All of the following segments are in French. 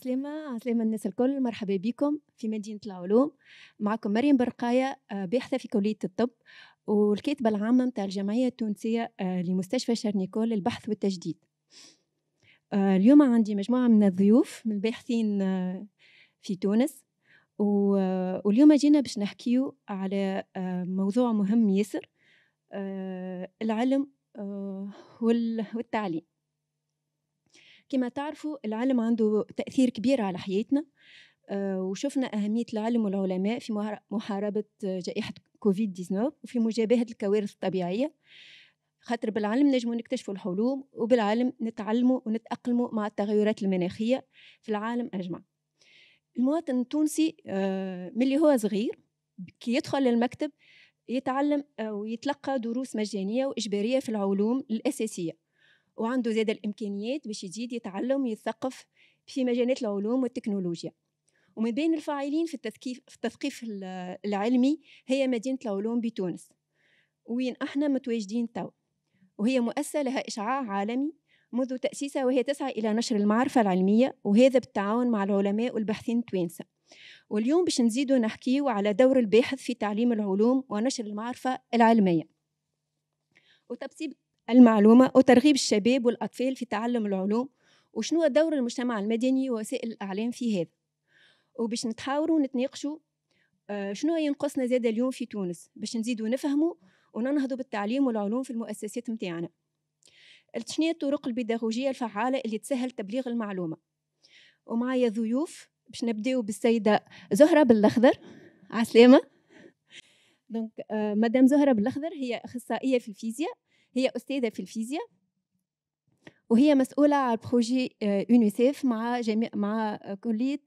عسلامة الناس الكل، مرحبا بكم في مدينة العلوم. معكم مريم برقاية، باحثة في كلية الطب والكاتبة العامة متاع الجمعية التونسية لمستشفى شارنيكول للبحث والتجديد. اليوم عندي مجموعة من الضيوف من الباحثين في تونس، واليوم جينا باش نحكيو على موضوع مهم ياسر، العلم والتعليم. كما تعرفوا العلم عنده تأثير كبير على حياتنا، وشفنا أهمية العلم والعلماء في محاربة جائحة كوفيد 19 وفي مجابهة الكوارث الطبيعية، خاطر بالعلم نجموا نكتشفوا الحلول، وبالعلم نتعلموا ونتأقلموا مع التغيرات المناخية في العالم أجمع. المواطن التونسي ملي هو صغير كي يدخل للمكتب يتعلم ويتلقى دروس مجانية وإجبارية في العلوم الأساسية، وعنده زاد الإمكانيات باش يزيد يتعلم ويثقف في مجالات العلوم والتكنولوجيا. ومن بين الفاعلين في التثقيف العلمي هي مدينة العلوم بتونس، وين احنا متواجدين تو، وهي مؤسسة لها إشعاع عالمي منذ تأسيسها، وهي تسعى إلى نشر المعرفة العلمية، وهذا بالتعاون مع العلماء والباحثين التوانسة. واليوم باش نزيدوا نحكيو على دور الباحث في تعليم العلوم ونشر المعرفة العلمية وتبسيط المعلومة وترغيب الشباب والأطفال في تعلم العلوم، وشنو دور المجتمع المدني ووسائل الإعلام في هذا. وباش نتحاوروا ونتناقشوا شنو ينقصنا زاد اليوم في تونس باش نزيدوا نفهموا وننهضوا بالتعليم والعلوم في المؤسسات متاعنا. شنو هي الطرق البيداغوجية الفعالة اللي تسهل تبليغ المعلومة؟ ومعايا ضيوف باش نبداو بالسيدة زهرة بالأخضر. عسلامة. دونك مدام زهرة بالأخضر هي أخصائية في الفيزياء، هي أستاذة في الفيزياء، وهي مسؤولة على بروجي يونيسيف مع كلية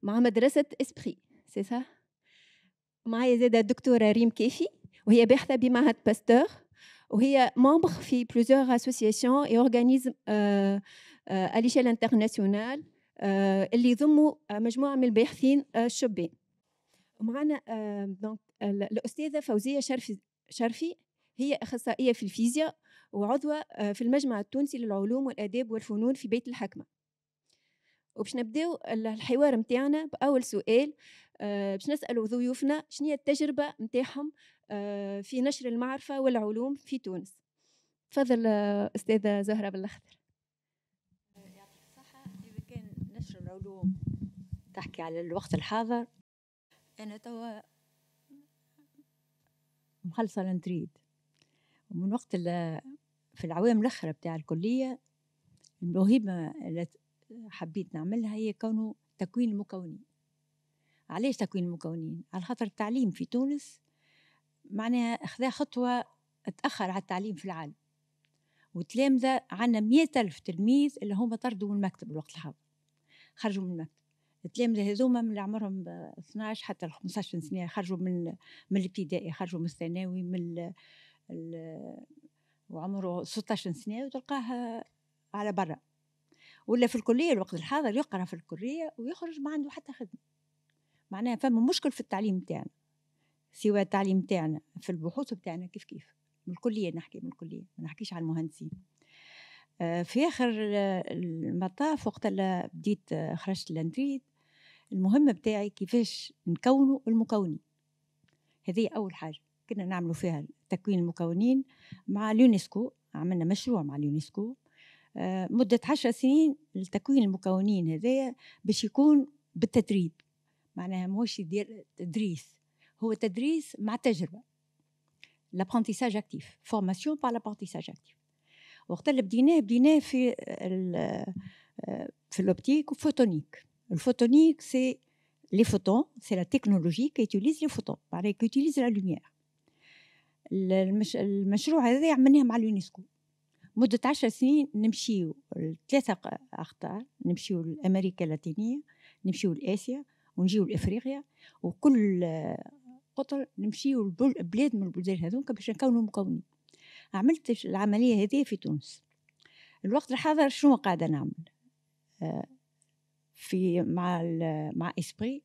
مع مدرسة إسبري، سي صح؟ معايا زادة الدكتورة ريم كيفي، وهي باحثة بمعهد باستور، وهي ممبر في plusieurs associations et organismes à l'échelle internationale اللي يضموا مجموعة من الباحثين الشبان. ومعنا دونك الأستاذة فوزية شرفي، هي أخصائية في الفيزياء وعضوة في المجمع التونسي للعلوم والآداب والفنون في بيت الحكمة. وباش نبداو الحوار متاعنا بأول سؤال، باش نسألوا ضيوفنا شنو هي التجربة متاعهم في نشر المعرفة والعلوم في تونس. تفضل أستاذة زهرة بالأخضر. يعطيك الصحة. إذا كان نشر العلوم تحكي على الوقت الحاضر، أنا توا مخلصة لنتريد، ومن وقت في العوام الأخرى بتاع الكلية الموهبة اللي حبيت نعملها هي كونه تكوين المكونين. علاش تكوين المكونين؟ على خاطر التعليم في تونس معناها أخذ خطوة تأخر على التعليم في العالم، وتلامذة عنا 100,000 تلميذ اللي هم طردوا من المكتب الوقت الحاضر، خرجوا من المكتب. التلامذة هذوما من اللي عمرهم 12 حتى 15 سنة، خرجوا من الابتدائي، خرجوا من الثانوي، وعمره 16 سنة وتلقاه على برا، ولا في الكلية الوقت الحاضر يقرأ في الكلية ويخرج ما عنده حتى خدمة. معناها فما مشكل في التعليم تاعنا، سواء التعليم تاعنا في البحوث بتاعنا كيف من الكلية، نحكي من الكلية ما نحكيش عن المهندسين. في آخر المطاف وقت اللي بديت خرجت لندريد، المهمة بتاعي كيفاش نكونوا المكونين. هذه أول حاجة كنا نعملوا فيها تكوين المكونين مع اليونسكو. عملنا مشروع مع اليونسكو مدة 10 سنين لتكوين المكونين هذايا باش يكون بالتدريب، معناها موش يدير تدريس، هو تدريس مع تجربة، l'apprentissage actif, formation par l'apprentissage actif. وقت اللي بديناه في l'optique photonique. Le photonique c'est les photons, c'est la technologie qui utilise les photons, qui utilise la lumière. المشروع هذا عملناه مع اليونسكو مدة 10 سنين. نمشيو 3 أقطار، نمشيو لأمريكا اللاتينية، نمشيو لآسيا، ونجيو لإفريقيا، وكل قطر نمشيو لبلاد من البلدان هذوك باش نكونوا مكونين. عملت العملية هذه في تونس. الوقت الحاضر شنو قاعدة نعمل في مع إسبري؟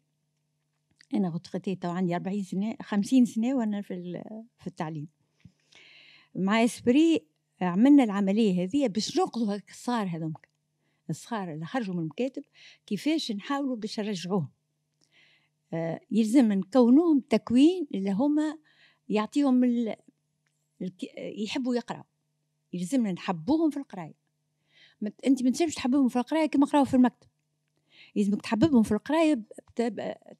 أنا غتغطيت عندي 40 سنة 50 سنة وأنا في التعليم. مع إسبري عملنا العملية هذه باش ننقذوا الصغار هذوك. الصغار اللي خرجوا من المكاتب كيفاش نحاولوا باش نرجعوهم. يلزم نكونوهم تكوين اللي هما يعطيهم يحبوا يقراوا. يلزمنا نحبوهم في القرايه. انت ما تنجمش تحببهم في القرايه كما قراوا في المكتب. لازمك تحببهم في القرايه،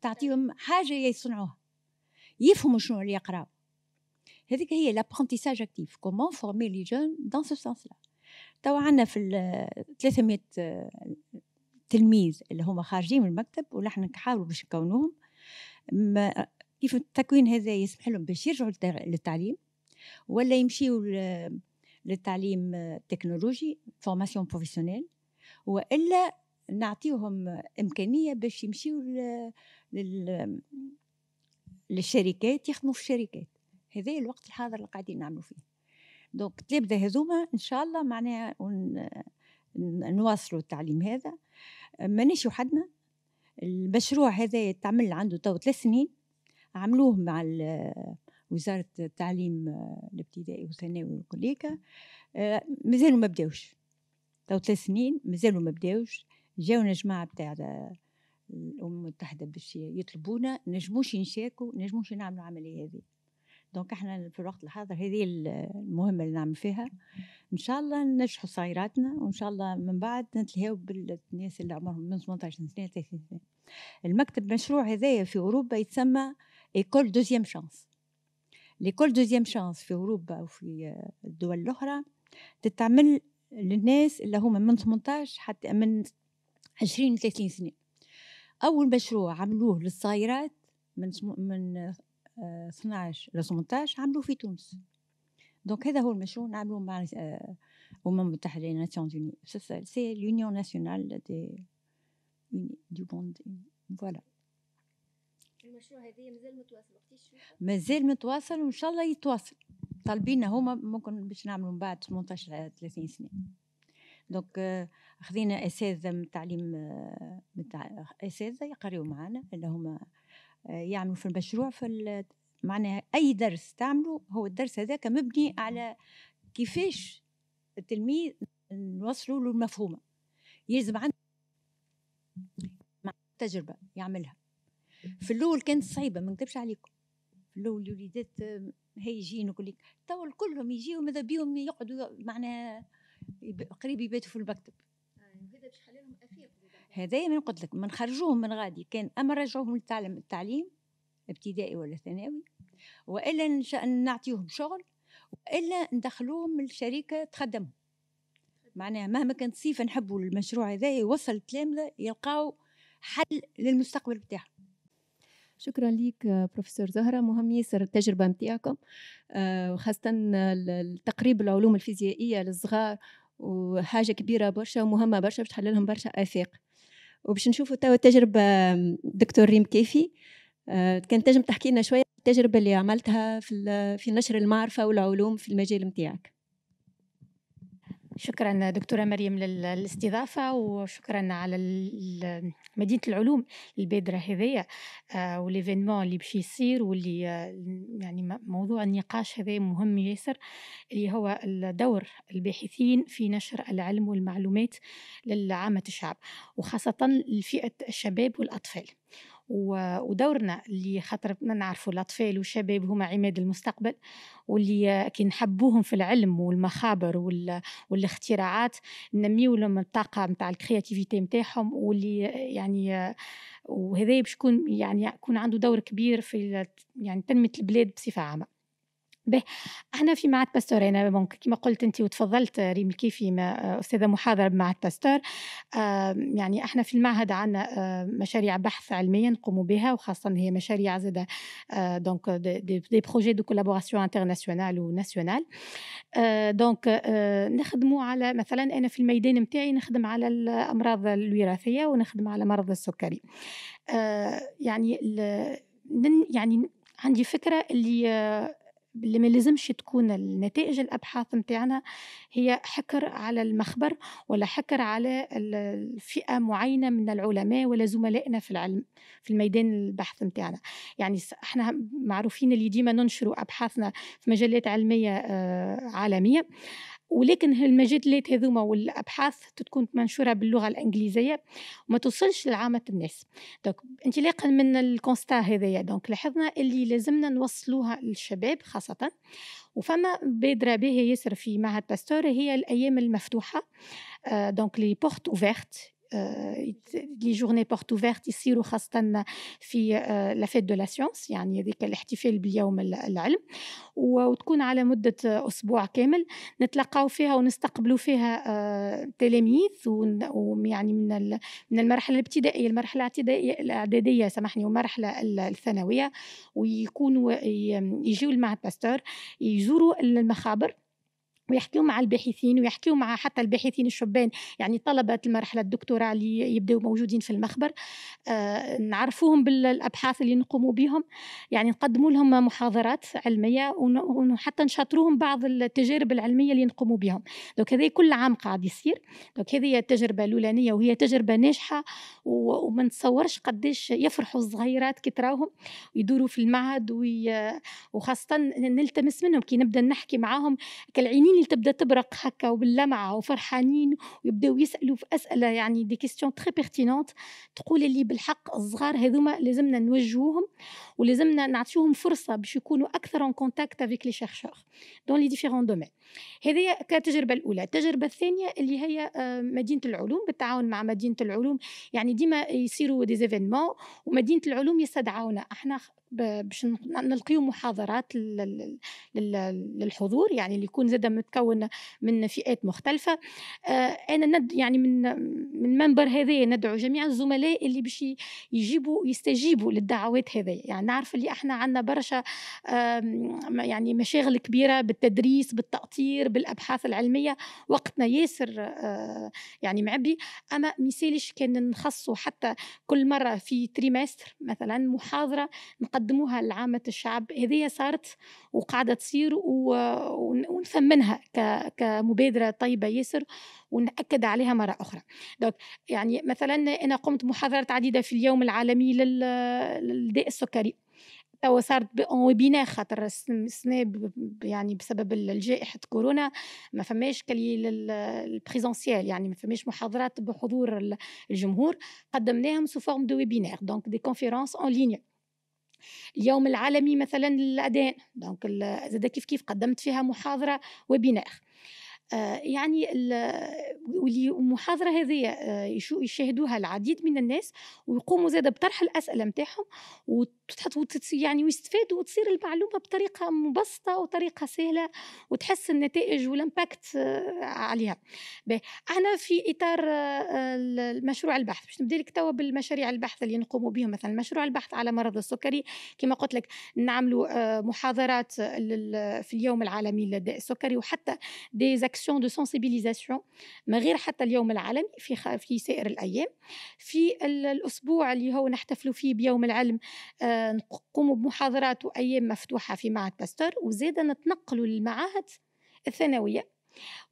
تعطيهم حاجه يصنعوها، يفهموا شنو اللي يقراوا. هذيك هي l'apprentissage actif. Comment former les jeunes dans ce sens-là. توا عندنا في 300 تلميذ اللي هما خارجين من المكتب، ونحن نحاولوا باش نكونوهم. كيف التكوين هذا يسمح لهم باش يرجعوا للتعليم، ولا يمشيوا للتعليم التكنولوجي فورماسيون بروفيسيونيل، والا نعطيهم امكانيه باش يمشيوا للشركات يخدموا في الشركات. هذا الوقت الحاضر اللي قاعدين نعملوا فيه. دونك تبدا هذوما ان شاء الله معناها نواصلوا التعليم هذا. مانيش وحدنا. المشروع هذا يتعمل عنده تو 3 سنين، عملوه مع وزارة التعليم الابتدائي والثانوي والكليكا. مازالوا ما بداوش، تو 3 سنين مازالوا ما بداوش. جاونا جماعة بتاع الأمم المتحدة باش يطلبونا نجموش نشاركوا، نجموش نعملوا العملية هذه. دونك احنا في الوقت الحاضر هذه المهمة اللي نعمل فيها. ان شاء الله ننجحوا صغيراتنا، وان شاء الله من بعد نتلهاو بالناس اللي عمرهم من 18 سنة 30 سنة. المكتب مشروع هذايا في أوروبا يتسمى إيكول دوزيام شانس. ليكول دوزيام شانس في أوروبا وفي الدول الأخرى تتعمل للناس اللي هم من 18 حتى من 20 ل 30 سنة. أول مشروع عملوه للصغيرات من 12 ل 18 عملوه في تونس. دونك هذا هو المشروع نعملوه مع الأمم المتحدة les Nations Unies. C'est l'Union nationale du monde. Voilà. المشروع هذا مازال متواصل وقتاش؟ مازال متواصل وإن شاء الله يتواصل. طالبيننا هما ممكن باش نعملوا من بعد 18 30 سنة. دونك أخذنا أساتذة من التعليم، أساتذة يقريوا معنا اللي هما يعملوا في المشروع. في معناها أي درس تعملوا هو الدرس هذاك مبني على كيفاش التلميذ نوصلوا له المفهومة. يلزم عنده تجربة يعملها. في الأول كانت صعيبة، ما نكذبش عليكم. في الأول الوليدات هي يجين وكل لك تو كلهم يجيوا ماذا بيهم يقعدوا معناها قريب يباتوا في المكتب. هذا باش يخلي لهم أفيق. هذا من قلت لك، من خرجوهم من غادي كان أما رجعوهم التعليم ابتدائي ولا ثانوي، وإلا نعطيهم شغل، وإلا ندخلوهم الشركة تخدمهم. معناها مهما كانت صيفة نحبوا المشروع هذا يوصل التلامذة يلقاو حل للمستقبل بتاعهم. شكرا ليك بروفيسور زهرة. مهم ياسر التجربة متاعكم، وخاصة تقريب العلوم الفيزيائية للصغار، وحاجة كبيرة برشا ومهمة برشا باش تحل لهم برشا آفاق. وباش نشوفوا توا التجربة دكتور ريم كيفي. كان تنجم تحكي لنا شوية التجربة اللي عملتها في نشر المعرفة والعلوم في المجال متاعك. شكرا دكتورة مريم للاستضافة، وشكرا على مدينة العلوم البادرة هذية والإيفينمون اللي باش يصير، واللي يعني موضوع النقاش هذا مهم ياسر، اللي هو الدور الباحثين في نشر العلم والمعلومات لعامة الشعب، وخاصة لفئة الشباب والأطفال. ودورنا اللي خاطر نعرفوا الأطفال والشباب هما عماد المستقبل، واللي كي نحبوهم في العلم والمخابر والاختراعات ننميو لهم الطاقة متاع الكرياتيفيتي متاعهم، واللي يعني وهذا باش يكون عنده دور كبير في يعني تنمية البلاد بصفة عامة. به احنا في معهد باستور، انا كما قلت انت وتفضلت ريم الكيفي استاذه محاضره بمعهد باستور. يعني احنا في المعهد عندنا مشاريع بحث علميه نقوم بها، وخاصه هي مشاريع زاده دونك دي بروجي دو كولابوراسيون انترناسيونال وناسيونال. دونك نخدموا على مثلا انا في الميدان نتاعي نخدم على الامراض الوراثيه ونخدم على مرض السكري. يعني عندي فكره اللي ما لازمش تكون النتائج الأبحاث متاعنا هي حكر على المخبر ولا حكر على الفئة معينة من العلماء ولا زملائنا في العلم في الميدان البحث متاعنا. يعني احنا معروفين اللي ديما ننشروا أبحاثنا في مجلات علمية عالمية، ولكن المجلات هذوما والابحاث تكون منشوره باللغه الانجليزيه وما توصلش لعامه الناس. دونك انطلاقا من الكونستا هذايا دونك لاحظنا اللي لازمنا نوصلوها للشباب خاصه. وفما بادره باهيه ياسر في معهد باستور هي الايام المفتوحه، دونك لي بورت اوفيرت، لي جورني بورت اوفيرت يصيروا خاصة في لا فيت دو لا سيونس، يعني هذيك الاحتفال باليوم العلم، وتكون على مدة أسبوع كامل نتلقاو فيها ونستقبلوا فيها تلاميذ ويعني من المرحلة الابتدائية، المرحلة الإعدادية سامحني، والمرحلة الثانوية، ويكونوا يجيوا المعهد باستور يزوروا المخابر ويحكيوا مع الباحثين ويحكيوا مع حتى الباحثين الشبان، يعني طلبة المرحلة الدكتوراه اللي يبدأوا موجودين في المخبر، نعرفوهم بالأبحاث اللي نقوموا بهم، يعني نقدموا لهم محاضرات علمية وحتى نشاطروهم بعض التجارب العلمية اللي نقوموا بهم. دوك هذا كل عام قاعد يصير. دوك هذه التجربة الأولانية وهي تجربة ناجحة، وما نتصورش قديش يفرحوا الصغيرات كي تراهم ويدوروا في المعهد، وخاصة نلتمس منهم كي نبدأ نحكي معاهم كالعينين اللي تبدا تبرق هكا وباللمعه وفرحانين ويبداو يسالوا في اسئله يعني دي كيستيون تري بيرتينونت، تقول اللي بالحق الصغار هذوما لازمنا نوجهوهم ولازمنا نعطيوهم فرصه باش يكونوا اكثر ان كونتاكت افيك لي شيرشور دون لي ديفيرون دومين. هذه كتجربه الاولى. التجربه الثانيه اللي هي مدينه العلوم بالتعاون مع مدينه العلوم، يعني ديما يصيروا دي زيفينمون ومدينه العلوم يستدعونا احنا باش نلقيو محاضرات للحضور، يعني اللي يكون زاد متكون من فئات مختلفة. أنا يعني من منبر هذا ندعو جميع الزملاء اللي باش يستجيبوا للدعوات هذه. يعني نعرف اللي احنا عندنا برشا يعني مشاغل كبيرة بالتدريس بالتأطير بالأبحاث العلمية، وقتنا ياسر يعني معبي، أما مثالش كان نخصوا حتى كل مرة في تريمستر مثلا محاضرة نقدموها لعامة الشعب. هذه صارت وقاعدة تصير ونثمنها كمبادرة طيبة ياسر ونأكد عليها مرة أخرى. دوك يعني مثلا أنا قمت محاضرات عديدة في اليوم العالمي للداء السكري، توا صارت ويبينار خاطر السنة يعني بسبب الجائحة كورونا ما فماش كلي البريزونسيال، يعني ما فماش محاضرات بحضور الجمهور، قدمناهم سو فورم دو ويبينار دونك دي كونفيرونس اون لينيا. اليوم العالمي مثلا للأذان دونك زاد كيف قدمت فيها محاضرة ويبينار. يعني المحاضرة هذه يشاهدوها العديد من الناس ويقوموا زاد بطرح الأسئلة متاعهم يعني ويستفادوا وتصير المعلومة بطريقة مبسطة وطريقة سهلة وتحس النتائج والامباكت عليها. أنا في إطار المشروع البحث باش نبدأ لك توا بالمشاريع البحث اللي نقوموا بهم. مثلا مشروع البحث على مرض السكري كما قلت لك نعملوا محاضرات في اليوم العالمي للداء السكري وحتى دي اكسيون دو سنسيبيليزاسيون ما غير حتى اليوم العالمي في سائر الايام. في الاسبوع اللي هو نحتفلوا فيه بيوم العلم نقوموا بمحاضرات وايام مفتوحه في معهد باستور، وزيد نتنقلوا للمعاهد الثانويه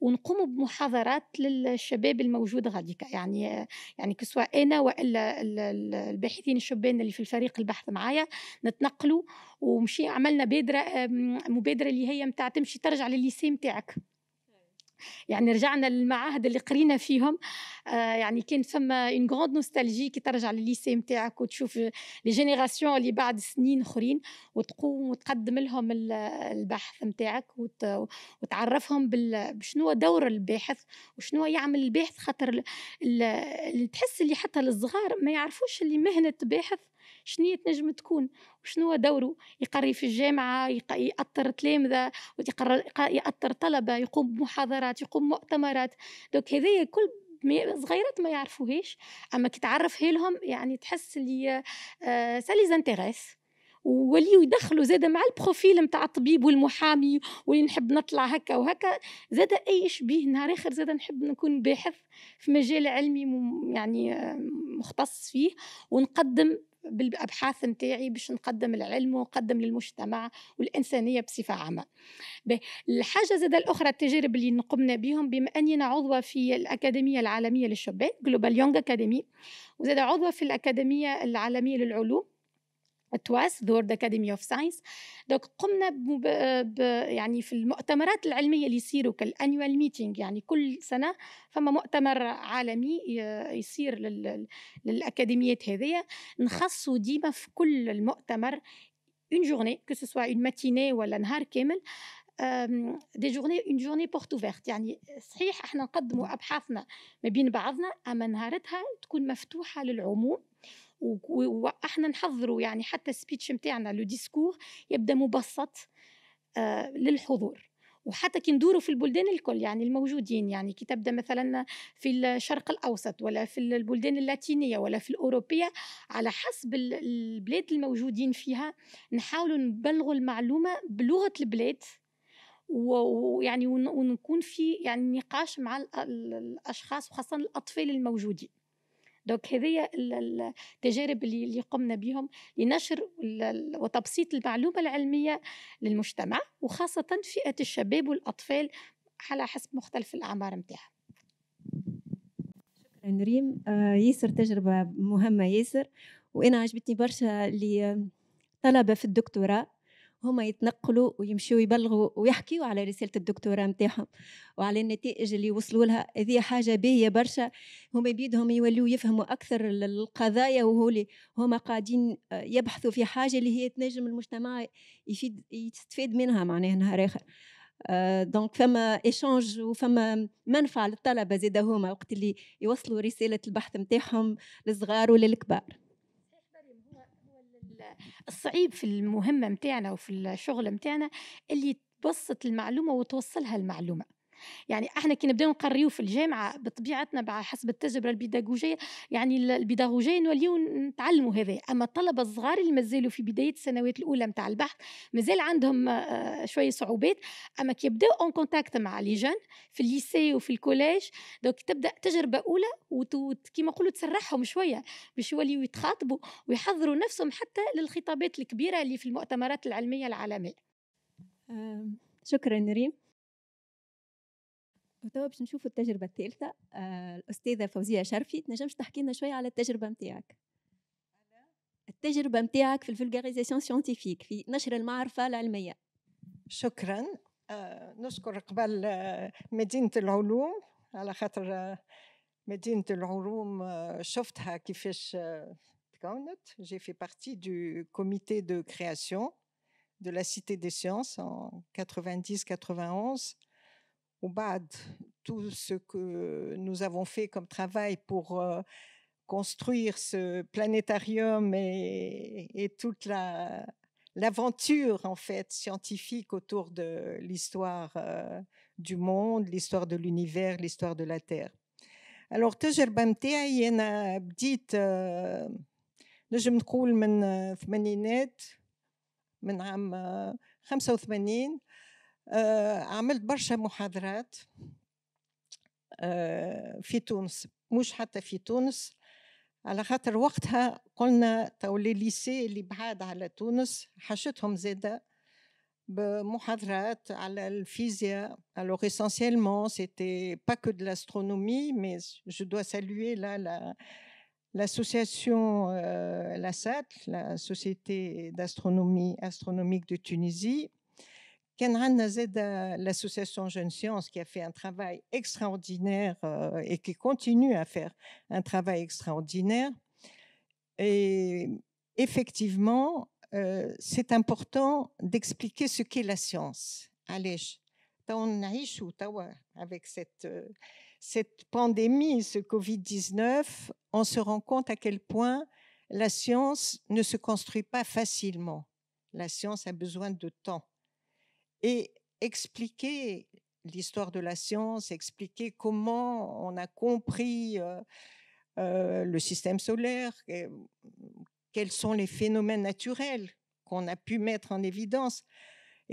ونقوموا بمحاضرات للشباب الموجود غاديكا، يعني كسوا انا والا الباحثين الشبان اللي في الفريق البحث معايا نتنقلوا ومشي عملنا مبادره اللي هي متاع تمشي ترجع للليسي متاعك، يعني رجعنا للمعاهد اللي قرينا فيهم. يعني كان فما اون غروند نوستالجي كي ترجع للليسي نتاعك وتشوف لي جينيراسيون اللي بعد سنين اخرين وتقوم وتقدم لهم البحث نتاعك وتعرفهم بشنو دور الباحث وشنو يعمل الباحث، خاطر اللي تحس اللي حتى الصغار ما يعرفوش اللي مهنة باحث شنو تنجم تكون وشنو دوره. يقري في الجامعة يأطر تلامذة يأطر طلبة يقوم بمحاضرات يقوم مؤتمرات. دوك هذه كل صغيرات ما يعرفوهاش، أما كي تعرفها لهم يعني تحس اللي سالي زانتيريس وليو يدخلوا زاد مع البروفيل متاع الطبيب والمحامي واللي نحب نطلع هكا وهكا زاد أي شبيه نهار آخر زاد نحب نكون باحث في مجال علمي يعني مختص فيه ونقدم بالأبحاث نتاعي باش نقدم العلم ونقدم للمجتمع والإنسانية بصفة عامة. الحاجة زاد الأخرى التجارب اللي نقمنا بهم بما أننا عضوة في الأكاديمية العالمية للشبان Global Young Academy، وزاد عضوة في الأكاديمية العالمية للعلوم تواس The World Academy of Science. دونك قمنا يعني في المؤتمرات العلمية اللي يصيروا كالانيوال ميتينج، يعني كل سنة فما مؤتمر عالمي يصير للأكاديميات هذية، نخصوا ديما في كل المؤتمر une journée, que ce soit une matinée ولا نهار كامل، une journée porte ouverte. يعني صحيح احنا نقدموا أبحاثنا ما بين بعضنا، أما نهارتها تكون مفتوحة للعموم، واحنا نحضروا يعني حتى السبيتش متاعنا لو ديسكور يبدا مبسط للحضور. وحتى كي ندوروا في البلدان الكل يعني الموجودين، يعني كي تبدا مثلا في الشرق الاوسط ولا في البلدان اللاتينيه ولا في الاوروبيه، على حسب البلاد الموجودين فيها نحاولوا نبلغوا المعلومه بلغه البلاد، ويعني ونكون في يعني نقاش مع الاشخاص وخاصه الاطفال الموجودين. دونك هذه التجارب اللي قمنا بهم لنشر وتبسيط المعلومة العلمية للمجتمع، وخاصة فئة الشباب والأطفال على حسب مختلف الأعمار متاعها. شكرا ريم. ياسر تجربة مهمة ياسر، وأنا عجبتني برشا اللي طلبة في الدكتوراه هما يتنقلوا ويمشوا يبلغوا ويحكيوا على رسالة الدكتوراه متاعهم وعلى النتائج اللي وصلوا لها. هذه حاجة باهية برشا، هما بيدهم يولوا يفهموا أكثر القضايا، وهولي هما قاعدين يبحثوا في حاجة اللي هي تنجم المجتمع يستفيد منها معناها نهار آخر. دونك فما إيشانج وفما منفعة للطلبة زيدا هما وقت اللي يوصلوا رسالة البحث متاعهم للصغار وللكبار. الصعيب في المهمة متاعنا وفي الشغل متاعنا اللي تبسط المعلومة وتوصلها المعلومة. يعني احنا كي نبداو نقريو في الجامعه بطبيعتنا حسب التجربه البيداغوجيه، يعني البيداغوجيه نوليو نتعلموا هذا، اما الطلبه الصغار اللي مازالوا في بدايه السنوات الاولى نتاع البحث مازال عندهم شويه صعوبات، اما كي يبداو اون كونتاكت مع لي جون في الليسي وفي الكوليج، دونك تبدا تجربه اولى وكيما نقولوا تسرحهم شويه باش يوليو يتخاطبوا ويحضروا نفسهم حتى للخطابات الكبيره اللي في المؤتمرات العلميه العالميه. شكرا ريم. وتوا باش نشوفوا التجربة الثالثة. الأستاذة فوزية شرفي، تنجمش تحكي لنا شوية على التجربة متاعك؟ التجربة متاعك في الفولغاريزاسيون سيانتيفيك، في نشر المعرفة العلمية. شكرا. نشكر قبل مدينة العلوم على خاطر مدينة العلوم شفتها كيفاش تكونت. J'ai fait partie du comité de création de la Cité des Sciences en 90-91. وبعد tout ce que nous avons fait comme travail pour construire ce planétarium et toute l'aventure en fait scientifique autour de l'histoire du monde, l'histoire de l'univers, l'histoire de la Terre. Alors التجربة متاعي أنا بديت نجم نقول من الثمانينات، من عام 85 عملت برشا محاضرات في تونس، مش حتى في تونس على خاطر وقتها قلنا تو لي ليسي اللي بعاد على تونس حاجتهم زاده بمحاضرات على الفيزياء. Alors essentiellement c'était pas que de l'astronomie, mais je dois saluer là l'association la SAT, la Société d'astronomie astronomique de Tunisie. كان عندنا زاده l'association Jeunes Sciences qui a fait un travail extraordinaire et qui continue à faire un travail extraordinaire. Et effectivement, c'est important d'expliquer ce qu'est la science. علاش تو نعيشوا توا avec cette pandémie, ce Covid-19, on se rend compte à quel point la science ne se construit pas facilement. La science a besoin de temps. Et expliquer l'histoire de la science, expliquer comment on a compris le système solaire, quels sont les phénomènes naturels qu'on a pu mettre en évidence.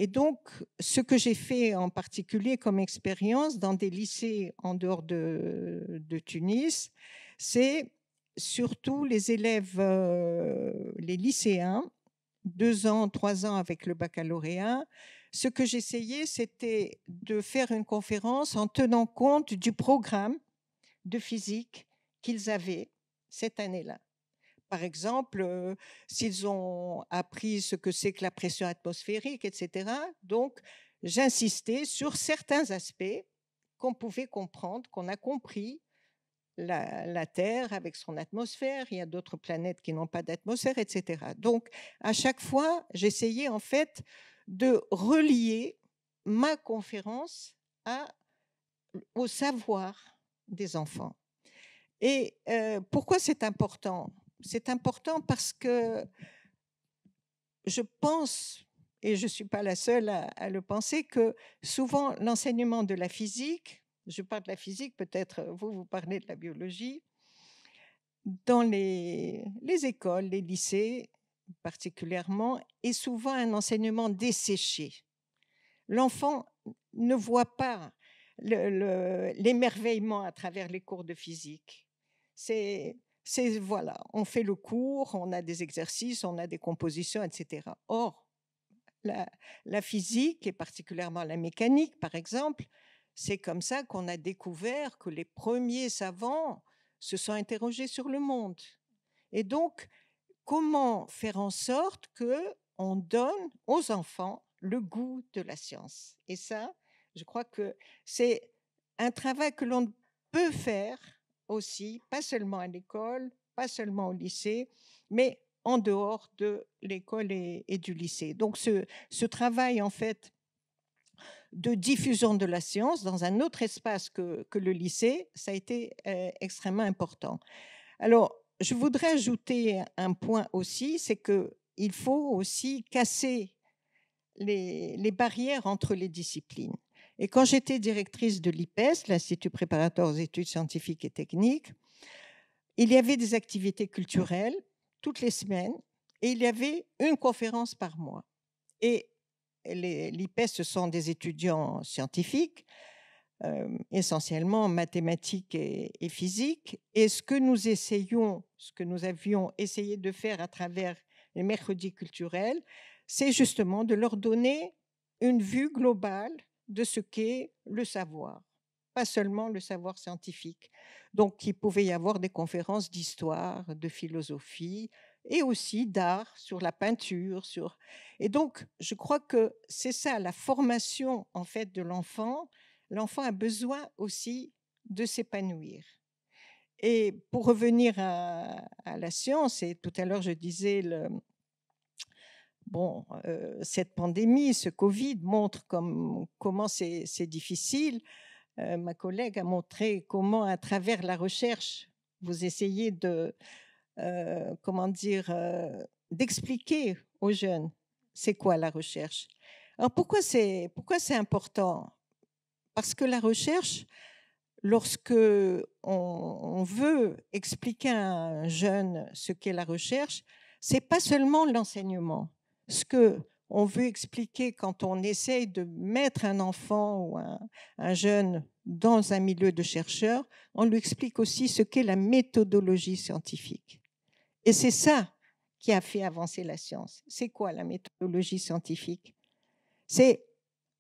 Et donc, ce que j'ai fait en particulier comme expérience dans des lycées en dehors de Tunis, c'est surtout les élèves, les lycéens, 2 ans, 3 ans avec le baccalauréat. Ce que j'essayais, c'était de faire une conférence en tenant compte du programme de physique qu'ils avaient cette année-là. par exemple, s'ils ont appris ce que c'est que la pression atmosphérique, etc. Donc, j'insistais sur certains aspects qu'on pouvait comprendre, qu'on a compris. La Terre avec son atmosphère, il y a d'autres planètes qui n'ont pas d'atmosphère, etc. Donc, à chaque fois, j'essayais en fait de relier ma conférence au savoir des enfants. Et pourquoi c'est important? C'est important parce que je pense, et je ne suis pas la seule à le penser, que souvent l'enseignement de la physique, je parle de la physique, peut-être vous parlez de la biologie, dans les écoles, les lycées particulièrement, est souvent un enseignement desséché. L'enfant ne voit pas l'émerveillement à travers les cours de physique. Voilà, on fait le cours, on a des exercices, on a des compositions, etc. Or, la physique, et particulièrement la mécanique, par exemple, c'est comme ça qu'on a découvert que les premiers savants se sont interrogés sur le monde. Et donc, comment faire en sorte qu'on donne aux enfants le goût de la science? Et ça, je crois que c'est un travail que l'on peut faire aussi, pas seulement à l'école, pas seulement au lycée, mais en dehors de l'école et du lycée. Donc, ce travail, en fait, de diffusion de la science dans un autre espace que le lycée, ça a été extrêmement important. Alors, je voudrais ajouter un point aussi, c'est qu'il faut aussi casser les barrières entre les disciplines. Et quand j'étais directrice de l'IPES, l'Institut préparatoire aux études scientifiques et techniques, il y avait des activités culturelles toutes les semaines et il y avait une conférence par mois. Et l'IPES, ce sont des étudiants scientifiques, essentiellement en mathématiques et physique. Et ce que nous avions essayé de faire à travers les mercredis culturels, c'est justement de leur donner une vue globale de ce qu'est le savoir, pas seulement le savoir scientifique. Donc, il pouvait y avoir des conférences d'histoire, de philosophie et aussi d'art, sur la peinture. Et donc, je crois que c'est ça, la formation en fait de l'enfant. L'enfant a besoin aussi de s'épanouir. Et pour revenir à la science, et tout à l'heure je disais, cette pandémie, ce Covid montre comment c'est difficile. Ma collègue a montré comment, à travers la recherche, vous essayez d'expliquer aux jeunes c'est quoi la recherche. Alors pourquoi c'est important? Parce que la recherche, lorsque on veut expliquer à un jeune ce qu'est la recherche, c'est pas seulement l'enseignement. Ce que on veut expliquer quand on essaye de mettre un enfant ou un jeune dans un milieu de chercheurs, on lui explique aussi ce qu'est la méthodologie scientifique. Et c'est ça qui a fait avancer la science. C'est quoi la méthodologie scientifique?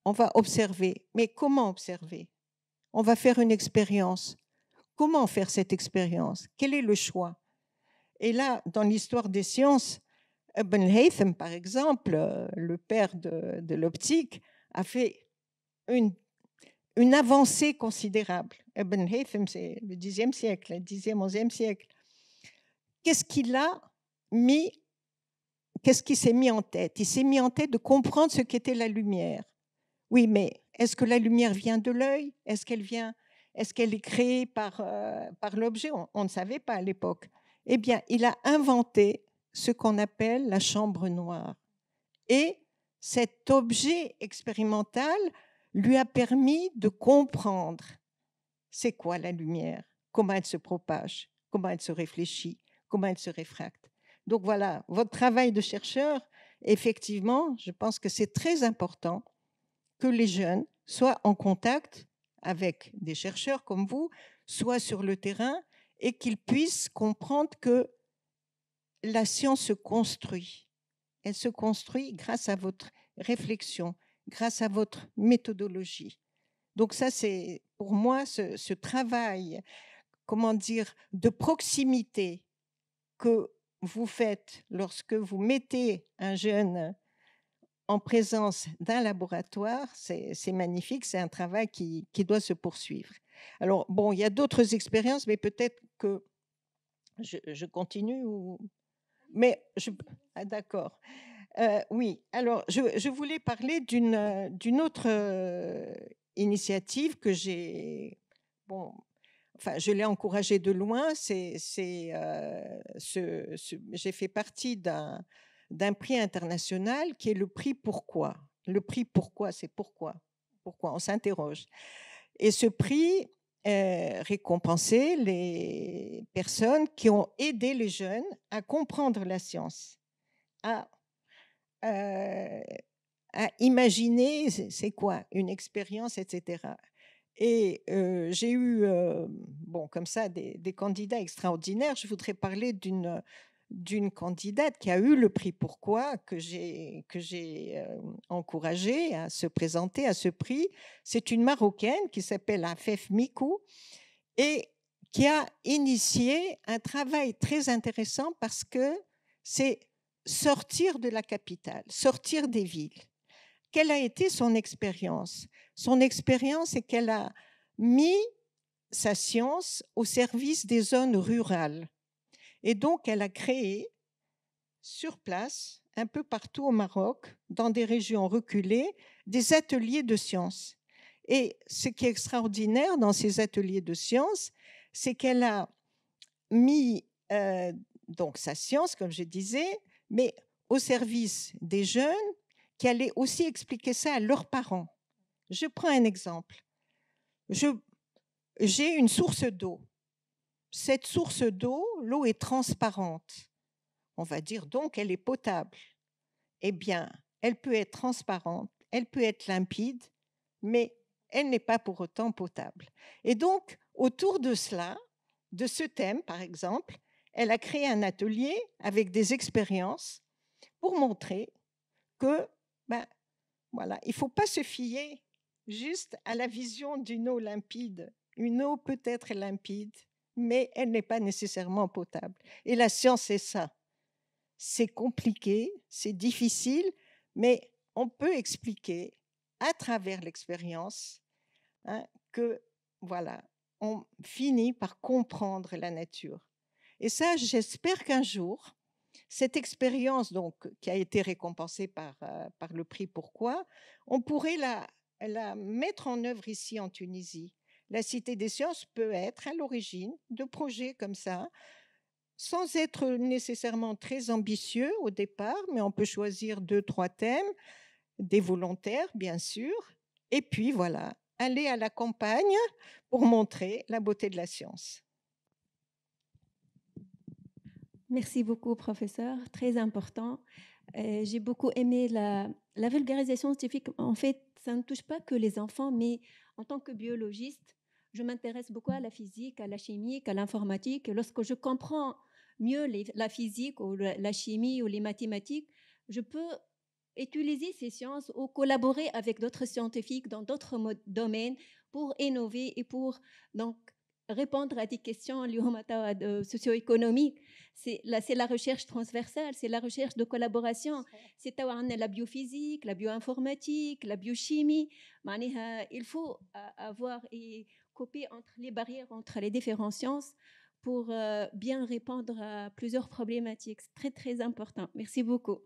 On va observer. Mais comment observer? On va faire une expérience. Comment faire cette expérience? Quel est le choix? Et là, dans l'histoire des sciences, Ibn Haytham, par exemple, le père de l'optique, a fait une avancée considérable. Ibn Haytham, c'est le Xe siècle, le Xe, XIe siècle. Qu'est-ce qu'il s'est mis en tête? Il s'est mis en tête de comprendre ce qu'était la lumière. Oui, mais est-ce que la lumière vient de l'œil? Est-ce qu'elle est créée par l'objet? On ne savait pas à l'époque. Eh bien, il a inventé ce qu'on appelle la chambre noire. Et cet objet expérimental lui a permis de comprendre c'est quoi la lumière, comment elle se propage, comment elle se réfléchit, comment elle se réfracte. Donc voilà, votre travail de chercheur, effectivement, je pense que c'est très important que les jeunes soient en contact avec des chercheurs comme vous, soient sur le terrain et qu'ils puissent comprendre que la science se construit. Elle se construit grâce à votre réflexion, grâce à votre méthodologie. Donc ça, c'est pour moi ce travail, de proximité que vous faites lorsque vous mettez un jeune en présence d'un laboratoire, c'est magnifique, c'est un travail qui doit se poursuivre. Alors, bon, il y a d'autres expériences, mais peut-être que je continue ou... Mais ah, d'accord. Oui, alors je voulais parler d'une autre initiative que j'ai... Bon, enfin, je l'ai encouragée de loin. J'ai fait partie d'un prix international qui est le prix Pourquoi. Le prix Pourquoi, c'est pourquoi. Pourquoi, on s'interroge. Et ce prix récompensait les personnes qui ont aidé les jeunes à comprendre la science, à imaginer c'est quoi une expérience, etc. Et j'ai eu, bon, comme ça, des candidats extraordinaires. Je voudrais parler d'une candidate qui a eu le prix Pourquoi, que j'ai encouragée à se présenter à ce prix. C'est une Marocaine qui s'appelle Afef Mikou et qui a initié un travail très intéressant parce que c'est sortir de la capitale, sortir des villes. Quelle a été son expérience? Son expérience, c'est qu'elle a mis sa science au service des zones rurales. Et donc, elle a créé sur place, un peu partout au Maroc, dans des régions reculées, des ateliers de sciences. Et ce qui est extraordinaire dans ces ateliers de sciences, c'est qu'elle a mis donc sa science, comme je disais, mais au service des jeunes qui allaient aussi expliquer ça à leurs parents. Je prends un exemple. J'ai une source d'eau. Cette source d'eau, l'eau est transparente. On va dire donc elle est potable. Eh bien, elle peut être transparente, elle peut être limpide, mais elle n'est pas pour autant potable. Et donc, autour de cela, de ce thème, par exemple, elle a créé un atelier avec des expériences pour montrer que, voilà, il ne faut pas se fier juste à la vision d'une eau limpide. Une eau peut être limpide, mais elle n'est pas nécessairement potable. Et la science, c'est ça. C'est compliqué, c'est difficile, mais on peut expliquer à travers l'expérience que, voilà, on finit par comprendre la nature. Et ça, j'espère qu'un jour, cette expérience donc, qui a été récompensée par le prix Pourquoi, on pourrait la mettre en œuvre ici en Tunisie. La Cité des sciences peut être à l'origine de projets comme ça, sans être nécessairement très ambitieux au départ, mais on peut choisir 2-3 thèmes, des volontaires bien sûr, et puis voilà, aller à la campagne pour montrer la beauté de la science. Merci beaucoup, professeur. Très important. J'ai beaucoup aimé la vulgarisation scientifique. En fait, ça ne touche pas que les enfants, mais en tant que biologiste, je m'intéresse beaucoup à la physique, à la chimie, à l'informatique. Lorsque je comprends mieux la physique ou la chimie ou les mathématiques, je peux utiliser ces sciences ou collaborer avec d'autres scientifiques dans d'autres domaines pour innover et pour donc répondre à des questions socio-économiques. C'est la recherche transversale, c'est la recherche de collaboration. C'est la biophysique, la bioinformatique, la biochimie. Il faut avoir et couper entre les barrières entre les différentes sciences pour bien répondre à plusieurs problématiques. C'est très, très important. Merci beaucoup.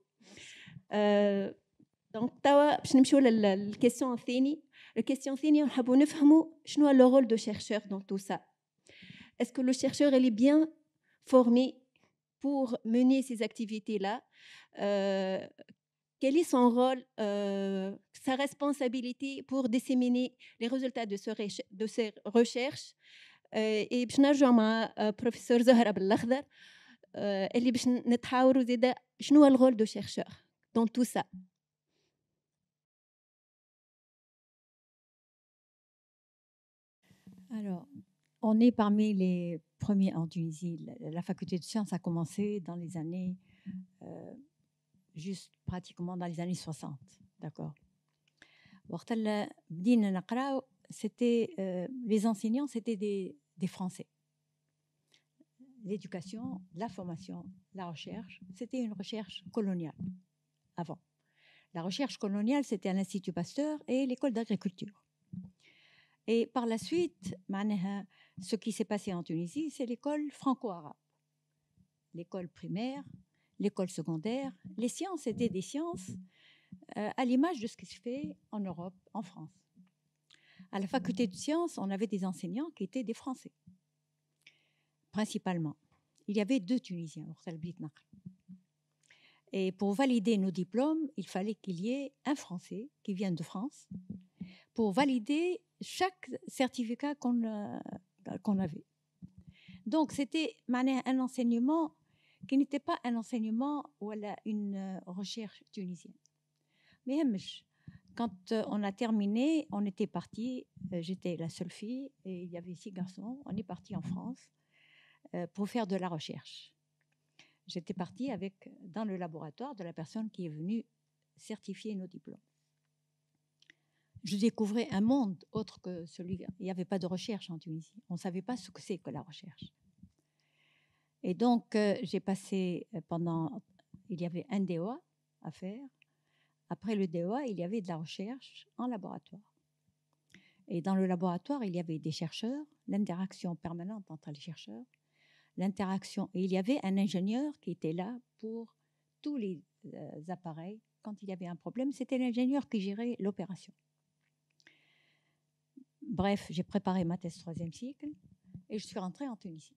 Donc, باش نمشيو للكيستيون الثاني. الكيستيون الثانية نحبوا نفهموا شنو هو le rôle de chercheur dans tout ça. Est-ce que le chercheur est bien formé pour mener ces activités-là? Quel est son rôle, sa responsabilité pour disséminer les résultats de ces recherches? Et باش نرجعوا مع professeur زهرة بالأخضر اللي باش نتحاوروا زيادة شنو هو le rôle de chercheur dans tout ça. Alors, on est parmi les premiers en Tunisie. La faculté de sciences a commencé dans les années, juste pratiquement dans les années 60, d'accord. C'était les enseignants, c'était des Français. l'éducation, la formation, la recherche. C'était une recherche coloniale avant. La recherche coloniale, c'était à l'Institut Pasteur et l'école d'agriculture. Et par la suite, ce qui s'est passé en Tunisie, c'est l'école franco-arabe. L'école primaire, l'école secondaire. Les sciences étaient des sciences à l'image de ce qui se fait en Europe, en France. À la faculté de sciences, on avait des enseignants qui étaient des Français, principalement. Il y avait 2 Tunisiens, et pour valider nos diplômes, il fallait qu'il y ait un Français qui vienne de France pour valider chaque certificat qu'on avait. Donc, c'était un enseignement qui n'était pas un enseignement ou une recherche tunisienne. Mais quand on a terminé, on était partis, j'étais la seule fille et il y avait 6 garçons, on est partis en France pour faire de la recherche. J'étais partie dans le laboratoire de la personne qui est venue certifier nos diplômes. Je découvrais un monde autre que celui... Il n'y avait pas de recherche en Tunisie. On ne savait pas ce que c'est que la recherche. Et donc, j'ai passé il y avait un DEA à faire. Après le DEA, il y avait de la recherche en laboratoire. Et dans le laboratoire, il y avait des chercheurs, l'interaction permanente entre les chercheurs, l'interaction. Et il y avait un ingénieur qui était là pour tous les appareils. Quand il y avait un problème, c'était l'ingénieur qui gérait l'opération. Bref, j'ai préparé ma thèse 3e cycle et je suis rentrée en Tunisie.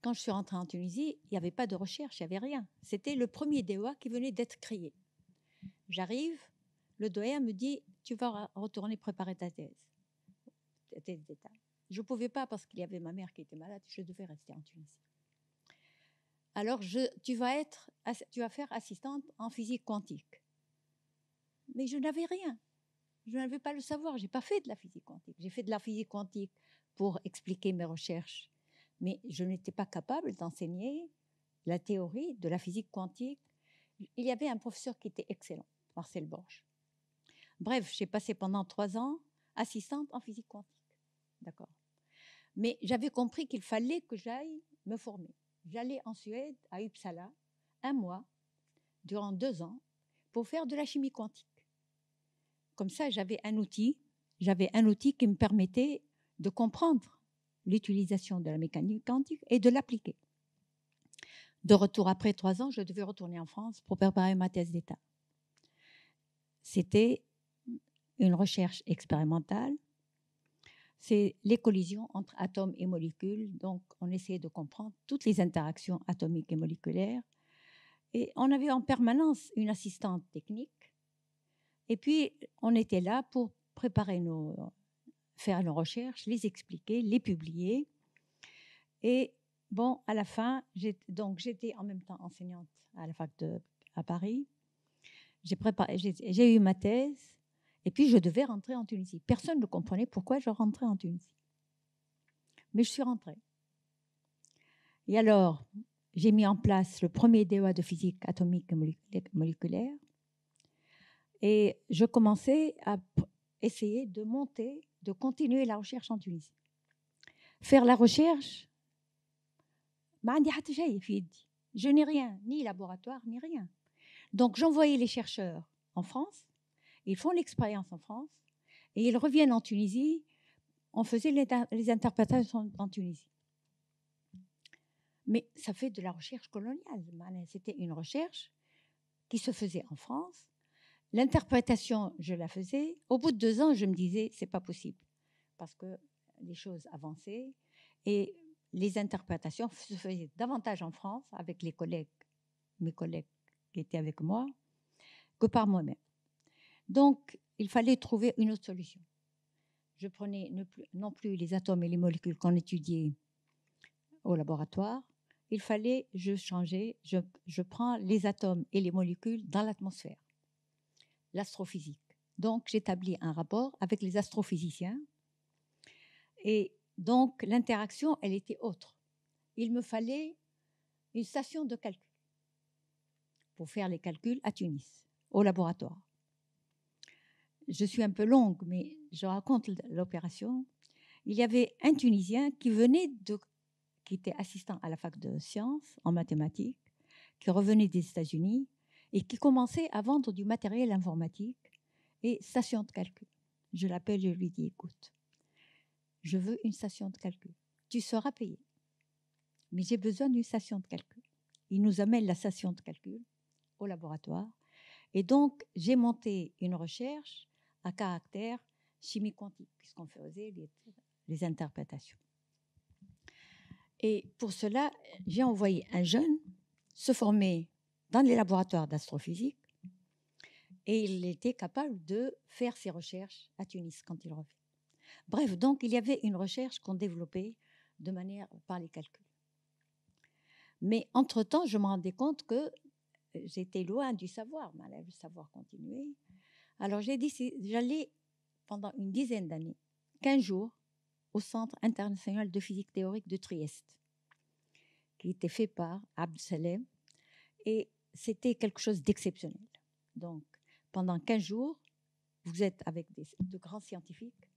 Quand je suis rentrée en Tunisie, il n'y avait pas de recherche, il n'y avait rien. C'était le premier DEA qui venait d'être créé. J'arrive, le doyen me dit « Tu vas retourner préparer ta thèse d'État ». Je ne pouvais pas parce qu'il y avait ma mère qui était malade, je devais rester en Tunisie. Alors, tu vas faire assistante en physique quantique. Mais je n'avais rien. Je n'avais pas le savoir, je n'ai pas fait de la physique quantique. J'ai fait de la physique quantique pour expliquer mes recherches. Mais je n'étais pas capable d'enseigner la théorie de la physique quantique. Il y avait un professeur qui était excellent, Marcel Borges. Bref, j'ai passé pendant 3 ans assistante en physique quantique. D'accord. Mais j'avais compris qu'il fallait que j'aille me former. J'allais en Suède, à Uppsala, 1 mois, durant 2 ans, pour faire de la chimie quantique. Comme ça, j'avais un outil qui me permettait de comprendre l'utilisation de la mécanique quantique et de l'appliquer. De retour, après 3 ans, je devais retourner en France pour préparer ma thèse d'État. C'était une recherche expérimentale. C'est les collisions entre atomes et molécules. Donc, on essayait de comprendre toutes les interactions atomiques et moléculaires. Et on avait en permanence une assistante technique. Et puis, on était là pour faire nos recherches, les expliquer, les publier. Et bon, à la fin, j'étais en même temps enseignante à la fac à Paris. J'ai eu ma thèse et puis je devais rentrer en Tunisie. Personne ne comprenait pourquoi je rentrais en Tunisie. Mais je suis rentrée. Et alors, j'ai mis en place le premier DEA de physique atomique et moléculaire. Et je commençais à essayer de continuer la recherche en Tunisie. Faire la recherche, je n'ai rien, ni laboratoire, ni rien. Donc, j'envoyais les chercheurs en France, ils font l'expérience en France, et ils reviennent en Tunisie, on faisait les interprétations en Tunisie. Mais ça fait de la recherche coloniale. C'était une recherche qui se faisait en France. L'interprétation, je la faisais. Au bout de 2 ans, je me disais, c'est pas possible, parce que les choses avançaient et les interprétations se faisaient davantage en France avec mes collègues qui étaient avec moi, que par moi-même. Donc, il fallait trouver une autre solution. Je prenais non plus les atomes et les molécules qu'on étudiait au laboratoire. Il fallait, je prends les atomes et les molécules dans l'atmosphère, l'astrophysique. Donc, j'établis un rapport avec les astrophysiciens. Et donc, l'interaction, elle était autre. Il me fallait une station de calcul pour faire les calculs à Tunis, au laboratoire. Je suis un peu longue, mais je raconte l'opération. Il y avait un Tunisien qui venait qui était assistant à la fac de sciences en mathématiques, qui revenait des États-Unis et qui commençait à vendre du matériel informatique et station de calcul. Je l'appelle et je lui dis, écoute, je veux une station de calcul. Tu seras payé, mais j'ai besoin d'une station de calcul. Il nous amène la station de calcul au laboratoire. Et donc, j'ai monté une recherche à caractère chimie quantique, puisqu'on faisait les interprétations. Et pour cela, j'ai envoyé un jeune se former dans les laboratoires d'astrophysique et il était capable de faire ses recherches à Tunis quand il revient. Bref, donc il y avait une recherche qu'on développait de manière par les calculs. Mais entre-temps, je me rendais compte que j'étais loin du savoir, mais le savoir continuait. Alors j'ai dit, j'allais pendant une dizaine d'années, 15 jours, au Centre international de physique théorique de Trieste, qui était fait par Abd Salem, et c'était quelque chose d'exceptionnel. Donc, pendant 15 jours, vous êtes avec de grands scientifiques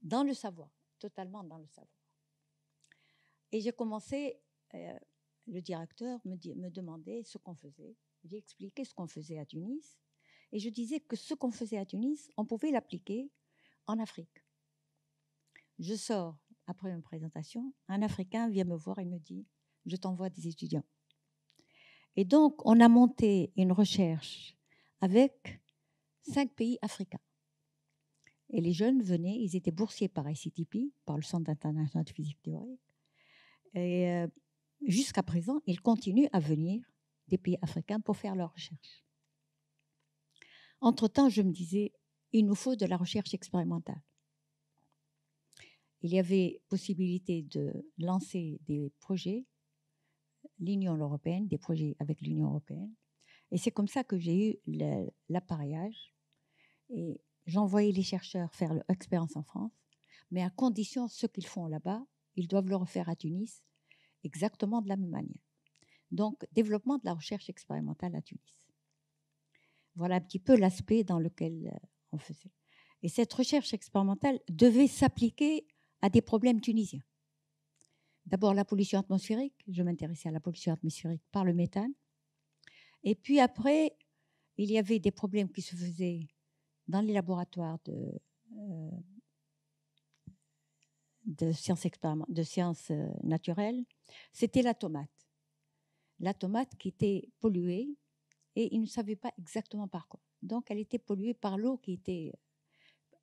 dans le savoir, totalement dans le savoir. Et j'ai commencé, le directeur me demandait ce qu'on faisait. J'ai expliqué ce qu'on faisait à Tunis, et je disais que ce qu'on faisait à Tunis, on pouvait l'appliquer en Afrique. Je sors, après une présentation, un Africain vient me voir et me dit « Je t'envoie des étudiants ». Et donc, on a monté une recherche avec 5 pays africains. Et les jeunes venaient, ils étaient boursiers par ICTP, par le Centre international de physique théorique. Et jusqu'à présent, ils continuent à venir des pays africains pour faire leurs recherches. Entre-temps, je me disais, il nous faut de la recherche expérimentale. Il y avait possibilité de lancer des projets, l'Union européenne, des projets avec l'Union européenne. Et c'est comme ça que j'ai eu l'appareillage. Et j'envoyais les chercheurs faire leur expérience en France, mais à condition, ce qu'ils font là-bas, ils doivent le refaire à Tunis, exactement de la même manière. Donc, développement de la recherche expérimentale à Tunis. Voilà un petit peu l'aspect dans lequel on faisait. Et cette recherche expérimentale devait s'appliquer à des problèmes tunisiens. D'abord, la pollution atmosphérique. Je m'intéressais à la pollution atmosphérique par le méthane. Et puis après, il y avait des problèmes qui se faisaient dans les laboratoires de sciences naturelles. C'était la tomate. La tomate qui était polluée et ils ne savaient pas exactement par quoi. Donc, elle était polluée par l'eau qui était...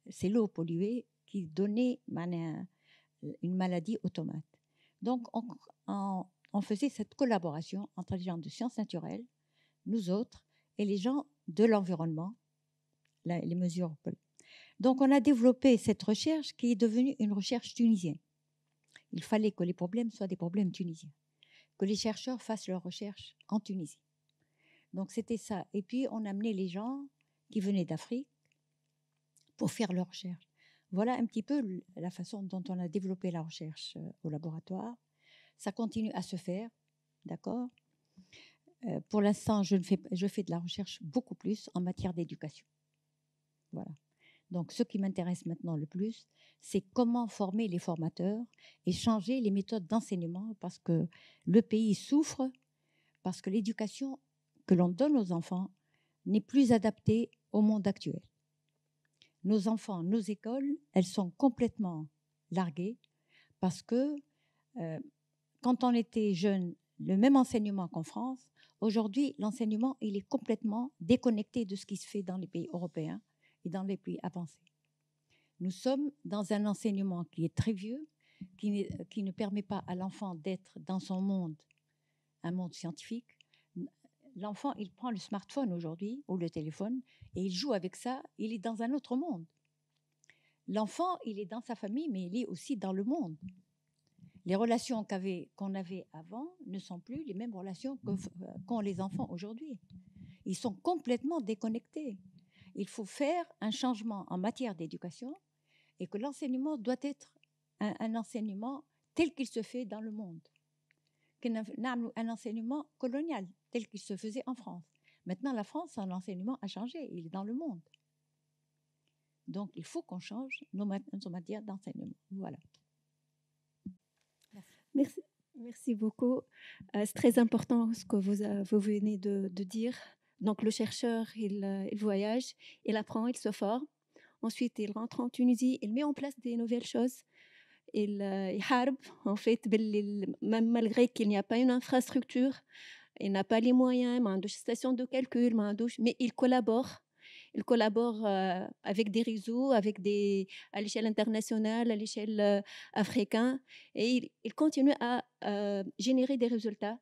C'est l'eau polluée qui donnait une maladie aux tomates. Donc, on faisait cette collaboration entre les gens de sciences naturelles, nous autres, et les gens de l'environnement, les mesures. Donc, on a développé cette recherche qui est devenue une recherche tunisienne. Il fallait que les problèmes soient des problèmes tunisiens, que les chercheurs fassent leurs recherches en Tunisie. Donc, c'était ça. Et puis, on amenait les gens qui venaient d'Afrique pour faire leurs recherches. Voilà un petit peu la façon dont on a développé la recherche au laboratoire. Ça continue à se faire, d'accord ? Pour l'instant, je fais de la recherche beaucoup plus en matière d'éducation. Voilà. Donc, ce qui m'intéresse maintenant le plus, c'est comment former les formateurs et changer les méthodes d'enseignement parce que le pays souffre, parce que l'éducation que l'on donne aux enfants n'est plus adaptée au monde actuel. Nos enfants, nos écoles, elles sont complètement larguées parce que quand on était jeune, le même enseignement qu'en France, aujourd'hui, l'enseignement, il est complètement déconnecté de ce qui se fait dans les pays européens et dans les pays avancés. Nous sommes dans un enseignement qui est très vieux, qui ne permet pas à l'enfant d'être dans son monde, un monde scientifique. L'enfant, il prend le smartphone aujourd'hui, ou le téléphone, et il joue avec ça, il est dans un autre monde. L'enfant, il est dans sa famille, mais il est aussi dans le monde. Les relations qu'on avait avant ne sont plus les mêmes relations qu'ont les enfants aujourd'hui. Ils sont complètement déconnectés. Il faut faire un changement en matière d'éducation et que l'enseignement doit être un enseignement tel qu'il se fait dans le monde. Un enseignement colonial tel qu'il se faisait en France. Maintenant, la France, son enseignement a changé, il est dans le monde. Donc, il faut qu'on change nos matières d'enseignement. Voilà. Merci, merci beaucoup. C'est très important ce que vous venez de dire. Donc, le chercheur, il voyage, il apprend, il se forme. Ensuite, il rentre en Tunisie, il met en place des nouvelles choses. Il harbe, en fait, même malgré qu'il n'y a pas une infrastructure, il n'a pas les moyens, il a station de calcul, mais il collabore. Il collabore avec des réseaux, à l'échelle internationale, à l'échelle africaine, et il continue à générer des résultats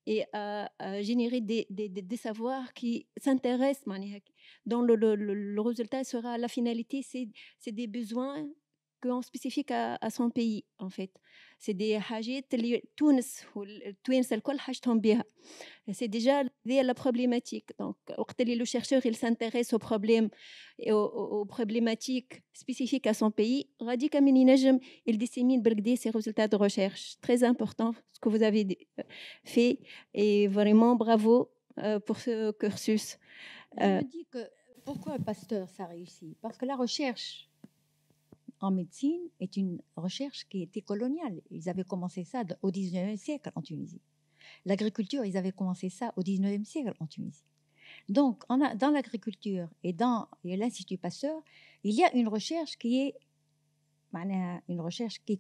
et à générer des savoirs qui s'intéressent. Dont le résultat sera la finalité, c'est des besoins spécifiques à son pays, en fait. C'est des حاجات اللي تونس والتوانسة الكل حاجتهم بها. C'est déjà la problématique. Donc, le chercheur il s'intéresse aux problèmes et aux problématiques spécifiques à son pays. Radica Mininajem, il dissémine ses résultats de recherche. Très important ce que vous avez fait et vraiment bravo pour ce cursus. Je me dis que pourquoi Pasteur ça réussit? Parce que la recherche en médecine est une recherche qui était coloniale. Ils avaient commencé ça au 19e siècle en Tunisie. L'agriculture, ils avaient commencé ça au 19e siècle en Tunisie. Donc, dans l'agriculture et dans l'Institut Pasteur, il y a une recherche qui est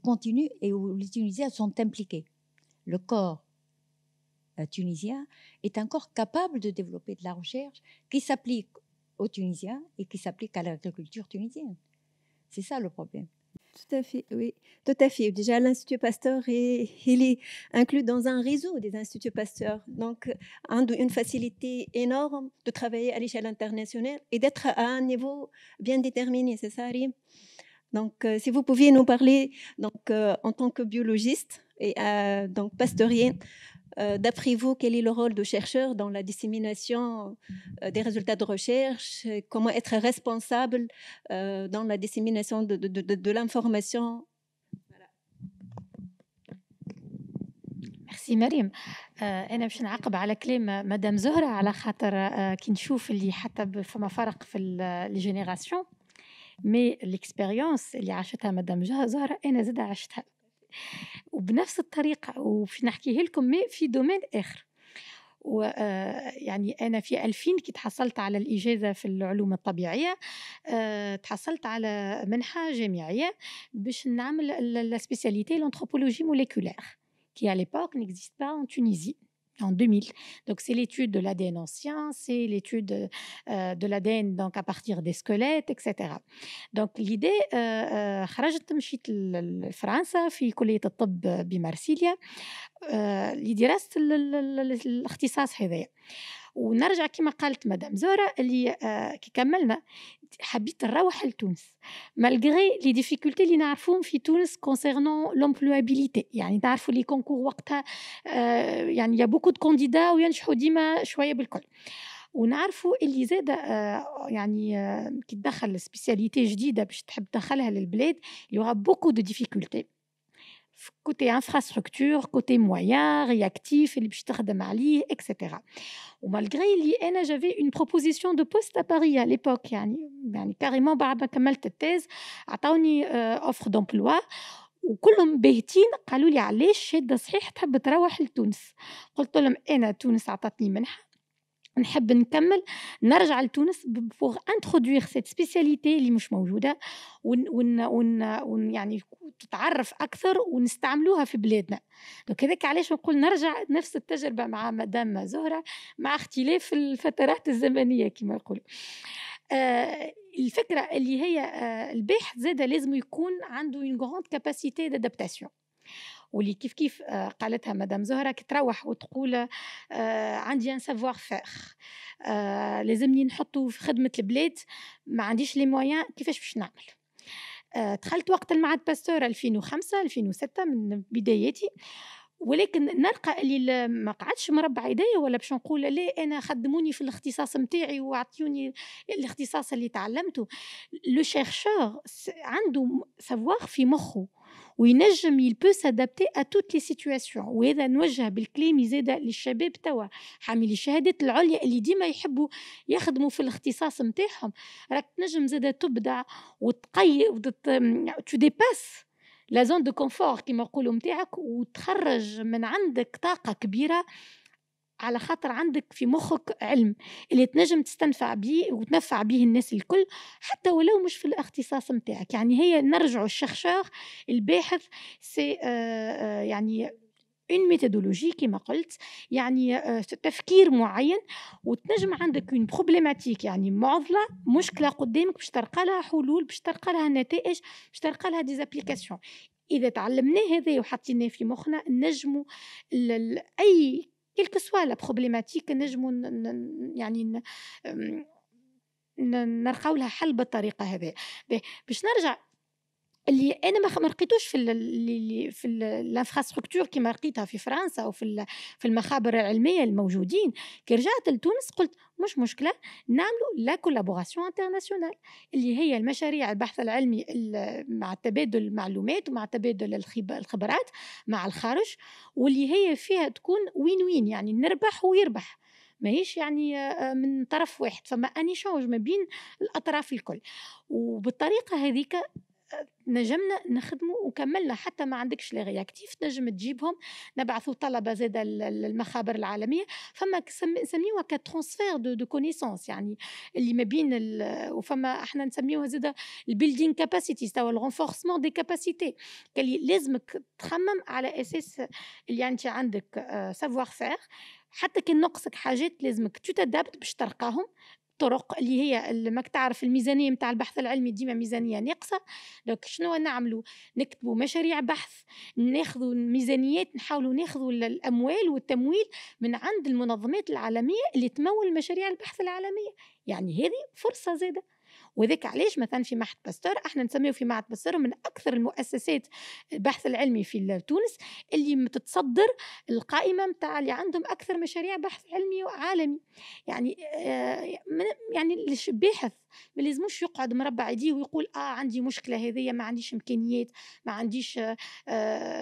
continue et où les Tunisiens sont impliqués. Le corps tunisien est un corps capable de développer de la recherche qui s'applique aux Tunisiens et qui s'applique à l'agriculture tunisienne. C'est ça le problème. Tout à fait, oui, tout à fait. Déjà, l'Institut Pasteur, il est inclus dans un réseau des Instituts Pasteur. Donc, une facilité énorme de travailler à l'échelle internationale et d'être à un niveau bien déterminé, c'est ça, Rim? Donc, si vous pouviez nous parler donc, en tant que biologiste et donc pasteurienne, d'après vous, quel est le rôle de chercheur dans la dissémination des résultats de recherche? Comment être responsable dans la dissémination de l'information? Voilà. Merci مريم. أنا باش نعقب على كلام مدام زهرة على خاطر كي نشوف اللي حتى فما فرق في الجينيراسيون مي الاكسبيريونس اللي عاشتها مدام زهرة أنا زاد عشتها وبنفس الطريقة وفي نحكيه لكم مي في دومين آخر. ويعني أنا في 2000 كي تحصلت على الإجازة في العلوم الطبيعية تحصلت على منحة جامعية باش نعمل la spécialité l'anthropologie moléculaire qui à l'époque n'existe pas en Tunisie. En 2000. Donc, c'est l'étude de l'ADN ancien, c'est l'étude de l'ADN donc à partir des squelettes, etc. Donc, l'idée, خرجت مشيت لفرنسا في كلية الطب بمارسيليا لدراسة الاختصاص هذايا. ونرجع كما قالت مدام زهرة اللي كي كملنا حبيت نروح لتونس مالغري لي ديفيكولتي اللي نعرفوهم في تونس كونسيرنون لومبلوابيليتي. يعني تعرفوا لي كونكور وقتها يعني يا بوكو دو كانديدا وينجحوا ديما شويه بالكل. ونعرفوا اللي زاد يعني كي تدخل سبيسياليتي جديده باش تحب تدخلها للبلاد يوغا بوكو دو ديفيكولتي côté infrastructure, côté moyen, réactif, اللي باش تخدم عليه, etc. ومالغري اللي أنا j'avais une proposition de poste à Paris à l'époque يعني carrément بعد ما كملت التيز عطاوني offre d'emploi وكلهم باهتين قالوا لي علاش شادة صحيح تحب تروح لتونس. قلت لهم أنا تونس عطتني منحة نحب نكمل نرجع لتونس pour introduire cette spécialité اللي مش موجودة يعني تتعرف أكثر ونستعملوها في بلادنا. دونك هذاك علاش نقول نرجع نفس التجربة مع مدام زهرة مع اختلاف الفترات الزمنية كما يقولوا. الفكرة اللي هي الباحث زادة لازم يكون عنده une grande capacité d'adaptation. واللي كيف قالتها مدام زهرة كي تروح وتقول عندي ان سافوار فير لازمني نحطه في خدمة البلاد ما عنديش لي مويان كيفاش باش نعمل. دخلت وقت المعهد باستور 2005 2006 من بداياتي ولكن نلقى اللي ما قعدش مربع يدي ولا باش نقول لا انا خدموني في الاختصاص نتاعي وعطيوني الاختصاص اللي تعلمته. لو شيرشور عنده سافوار في مخه وينجم il peut s'adapter à toutes les situations. وهذا نوجه بالكلام زاده للشباب توا حاملي الشهادات العليا اللي ديما يحبوا يخدموا في الاختصاص نتاعهم راك تنجم زاده تبدع وتقي tu dépasses لا زون دو كونفور كيما نقولوا نتاعك، وتخرج من عندك طاقة كبيرة، على خاطر عندك في مخك علم اللي تنجم تستنفع به وتنفع به الناس الكل، حتى ولو مش في الاختصاص نتاعك. يعني هي نرجعوا الشخشاخ الباحث سي يعني اون ميثودولوجي كما قلت، يعني تفكير معين، وتنجم عندك اون بروبليماتيك، يعني معضله مشكله قدامك باش تلقى لها حلول، باش تلقى لها نتائج، باش تلقى لها ديزابليكاسيون. اذا تعلمناه هذا وحطيناه في مخنا نجموا اي كلك سوا لا بروبليماتيك نجموا يعني نلقاو لها حل بالطريقه هذه. باش نرجع اللي انا ما لقيتوش في الانفراستركتور كيما لقيتها في فرنسا وفي في المخابر العلميه الموجودين. كي رجعت لتونس قلت مش مشكله نعملوا لا كولابوراسيون انترناسيونال اللي هي المشاريع البحث العلمي مع تبادل المعلومات ومع تبادل الخبرات مع الخارج، واللي هي فيها تكون وين وين، يعني نربح ويربح، ماهيش يعني من طرف واحد، فما اني شونج ما بين الاطراف الكل. وبالطريقه هذيك نجمنا نخدموا وكملنا. حتى ما عندكش لي رياكتيف تنجم تجيبهم، نبعثوا طلبه زاده للمخابر العالميه، فما نسميوها كترانسفير دو كونيسونس، يعني اللي ما بين وفما احنا نسميوها زاده البيلدينغ كاباسيتي او الرونفورسمون دي كاباسيتي، اللي لازمك تخمم على اساس اللي انت عندك سافوار فير، حتى كي نقصك حاجات لازمك تتدابت باش تلقاهم طرق اللي هي ماك تعرف الميزانيه نتاع البحث العلمي ديما ميزانيه ناقصه. دونك شنو نعملوا؟ نكتبوا مشاريع بحث، ناخذوا الميزانيات، نحاولوا ناخذوا الاموال والتمويل من عند المنظمات العالميه اللي تمول مشاريع البحث العالميه. يعني هذه فرصه زاده. وذاك علاش مثلا في معهد باستور احنا نسميه في معهد باستور من اكثر المؤسسات البحث العلمي في تونس اللي تتصدر القائمه نتاع اللي عندهم اكثر مشاريع بحث علمي عالمي. يعني يعني الباحث ما لازموش يقعد مربع يديه ويقول عندي مشكله هذه، ما عنديش امكانيات، ما عنديش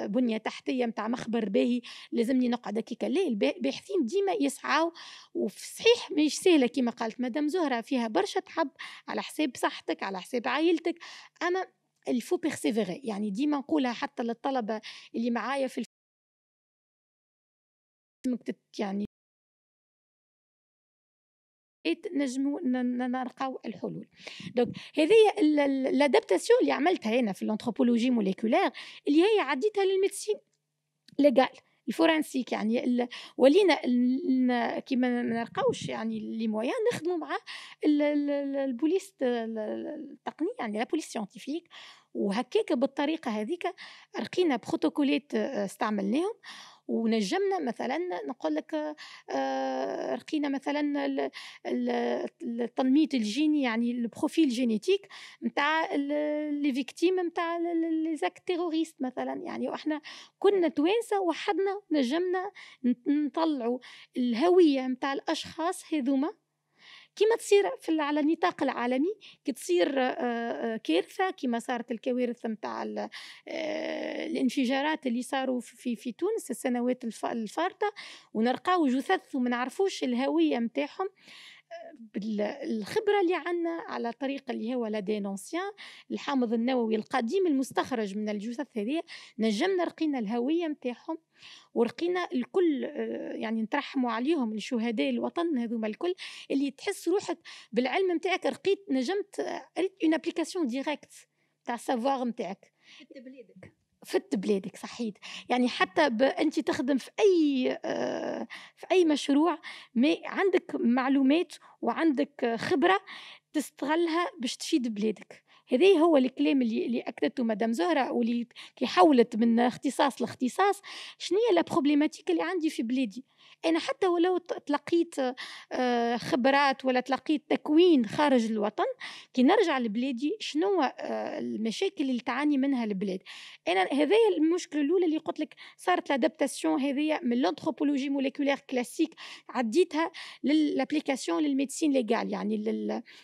بنيه تحتيه نتاع مخبر باهي، لازمني نقعد هكاك. لا، الباحثين ديما يسعوا، وفي صحيح مش سهله كما قالت مدام زهره، فيها برشا تعب على حساب صحتك، على حساب عائلتك، اما الفو بيرسيفيري. يعني ديما نقولها حتى للطلبه اللي معايا في يعني نجموا نلقاو الحلول. دونك هذه الادابتاسيون اللي عملتها هنا في الانثروبولوجي موليكولير، اللي هي عديتها للميديسين ليغال الفورنسيك. يعني ولينا كيما ما نلقاوش يعني لي مويان نخدموا مع البوليس التقنيه، يعني لا بوليس سيانتيفيك. وهكاك بالطريقه هذيك رقينا بروتوكولات استعملناهم، ونجمنا مثلا نقول لك رقينا مثلا التنميط الجيني، يعني البروفيل جينيتيك نتاع لي فيكتيم نتاع لي زاك تيروريست مثلا. يعني واحنا كنا توانسه وحدنا نجمنا نطلعوا الهويه نتاع الاشخاص هذوما كما تصير على النطاق العالمي. كي تصير كارثه كما صارت الكوارث نتاع الانفجارات اللي صاروا في تونس السنوات الفارطه، ونلقاو جثث وما نعرفوش الهويه نتاعهم، بالخبره اللي عندنا على طريقه اللي هو لا دينونسيان الحامض النووي القديم المستخرج من الجثث هذه، نجمنا رقينا الهويه نتاعهم، ورقينا الكل. يعني نترحموا عليهم الشهداء الوطن هذوما الكل، اللي تحس روحك بالعلم نتاعك رقيت، نجمت ريت اون ابليكاسيون ديريكت تاع السافوار نتاعك فت بلادك. صحيت. يعني حتى انت تخدم في اي مشروع، ما عندك معلومات وعندك خبره تستغلها باش تفيد بلادك. هذا هو الكلام اللي اكدته مدام زهره، واللي كي حولت من اختصاص لاختصاص. شنو هي لا بروبليماتيك اللي عندي في بلادي؟ انا حتى ولو تلقيت خبرات ولا تلقيت تكوين خارج الوطن، كي نرجع لبلادي شنو المشاكل اللي تعاني منها البلاد؟ انا هذا المشكله الاولى اللي قلت لك صارت لادابتاسيون هذه من الانثروبولوجي موليكولير كلاسيك، عديتها للابليكاسيون للميديسين ليغال، يعني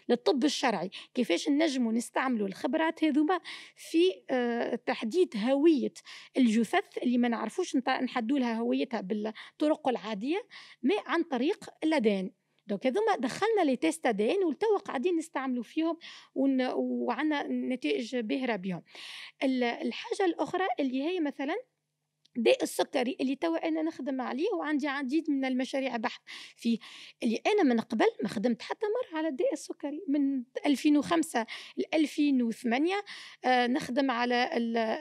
للطب الشرعي. كيفاش نجموا نستعملوا الخبرات هذوما في تحديد هويه الجثث اللي ما نعرفوش نحدوا لها هويتها بالطرق العاديه، ما عن طريق الأدان. دونك هذوما دخلنا لي تيست ادين والتوا قاعدين نستعملوا فيهم وعندنا نتائج باهره بهم. الحاجه الاخرى اللي هي مثلا داء السكري اللي توا انا نخدم عليه وعندي عديد من المشاريع بحث فيه، اللي انا من قبل ما خدمت حتى مره على الداء السكري من 2005 ل 2008. نخدم على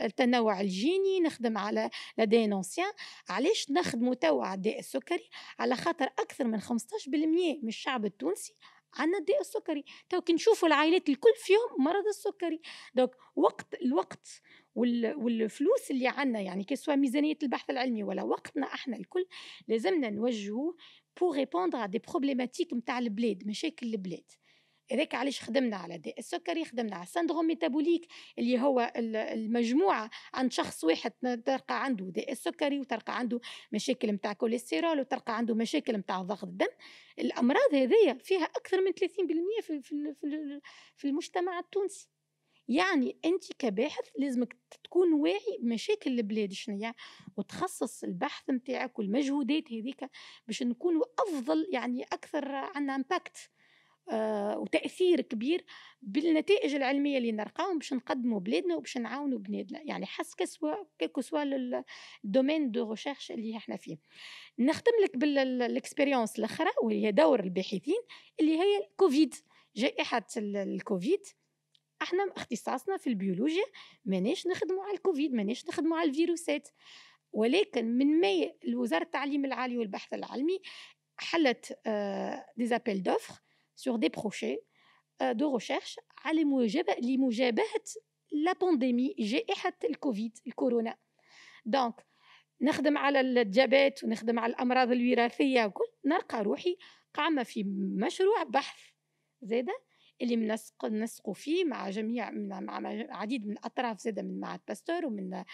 التنوع الجيني، نخدم على لدي نونسيان. علاش نخدموا توا على الداء السكري؟ على خاطر اكثر من 15% من الشعب التونسي عندنا الداء السكري. تو كي نشوفوا العائلات الكل فيهم مرض السكري. دونك الوقت والفلوس اللي عندنا، يعني كسوا ميزانية البحث العلمي ولا وقتنا احنا الكل، لازمنا نوجهوه pour répondre à des problématiques متاع البلاد، مشاكل البلاد. هذاك علاش خدمنا على داء السكري، خدمنا على السندروم ميتابوليك اللي هو المجموعة عند شخص واحد تلقى عنده داء السكري وتلقى عنده مشاكل متاع كوليسترول وتلقى عنده مشاكل متاع ضغط الدم. الأمراض هذية فيها أكثر من 30% في المجتمع التونسي. يعني أنت كباحث لازمك تكون واعي بمشاكل البلاد شنيا، وتخصص البحث متاعك والمجهودات هذيك باش نكونوا أفضل، يعني أكثر عنا امباكت وتأثير كبير بالنتائج العلمية اللي نلقاهم باش نقدموا بلادنا وباش نعاونوا بلادنا. يعني حس كسوا الدومين دو ريشيرش اللي احنا فيه. نختم لك بالاكسبيريونس الاخرى وهي دور الباحثين اللي هي الكوفيد، جائحة الكوفيد. احنا اختصاصنا في البيولوجيا ماناش نخدموا على الكوفيد، ماناش نخدموا على الفيروسات، ولكن من ماي وزارة التعليم العالي والبحث العلمي حلت دي زابيل دوفر sur des projets de recherche على لمجابهة لا بانديمي، جائحة الكوفيد الكورونا. دونك نخدم على الديابيت ونخدم على الأمراض الوراثية وكل. نلقى روحي قامة في مشروع بحث زادة اللي منسقوا فيه مع مع عديد من الأطراف زادة من معهد باستور ومن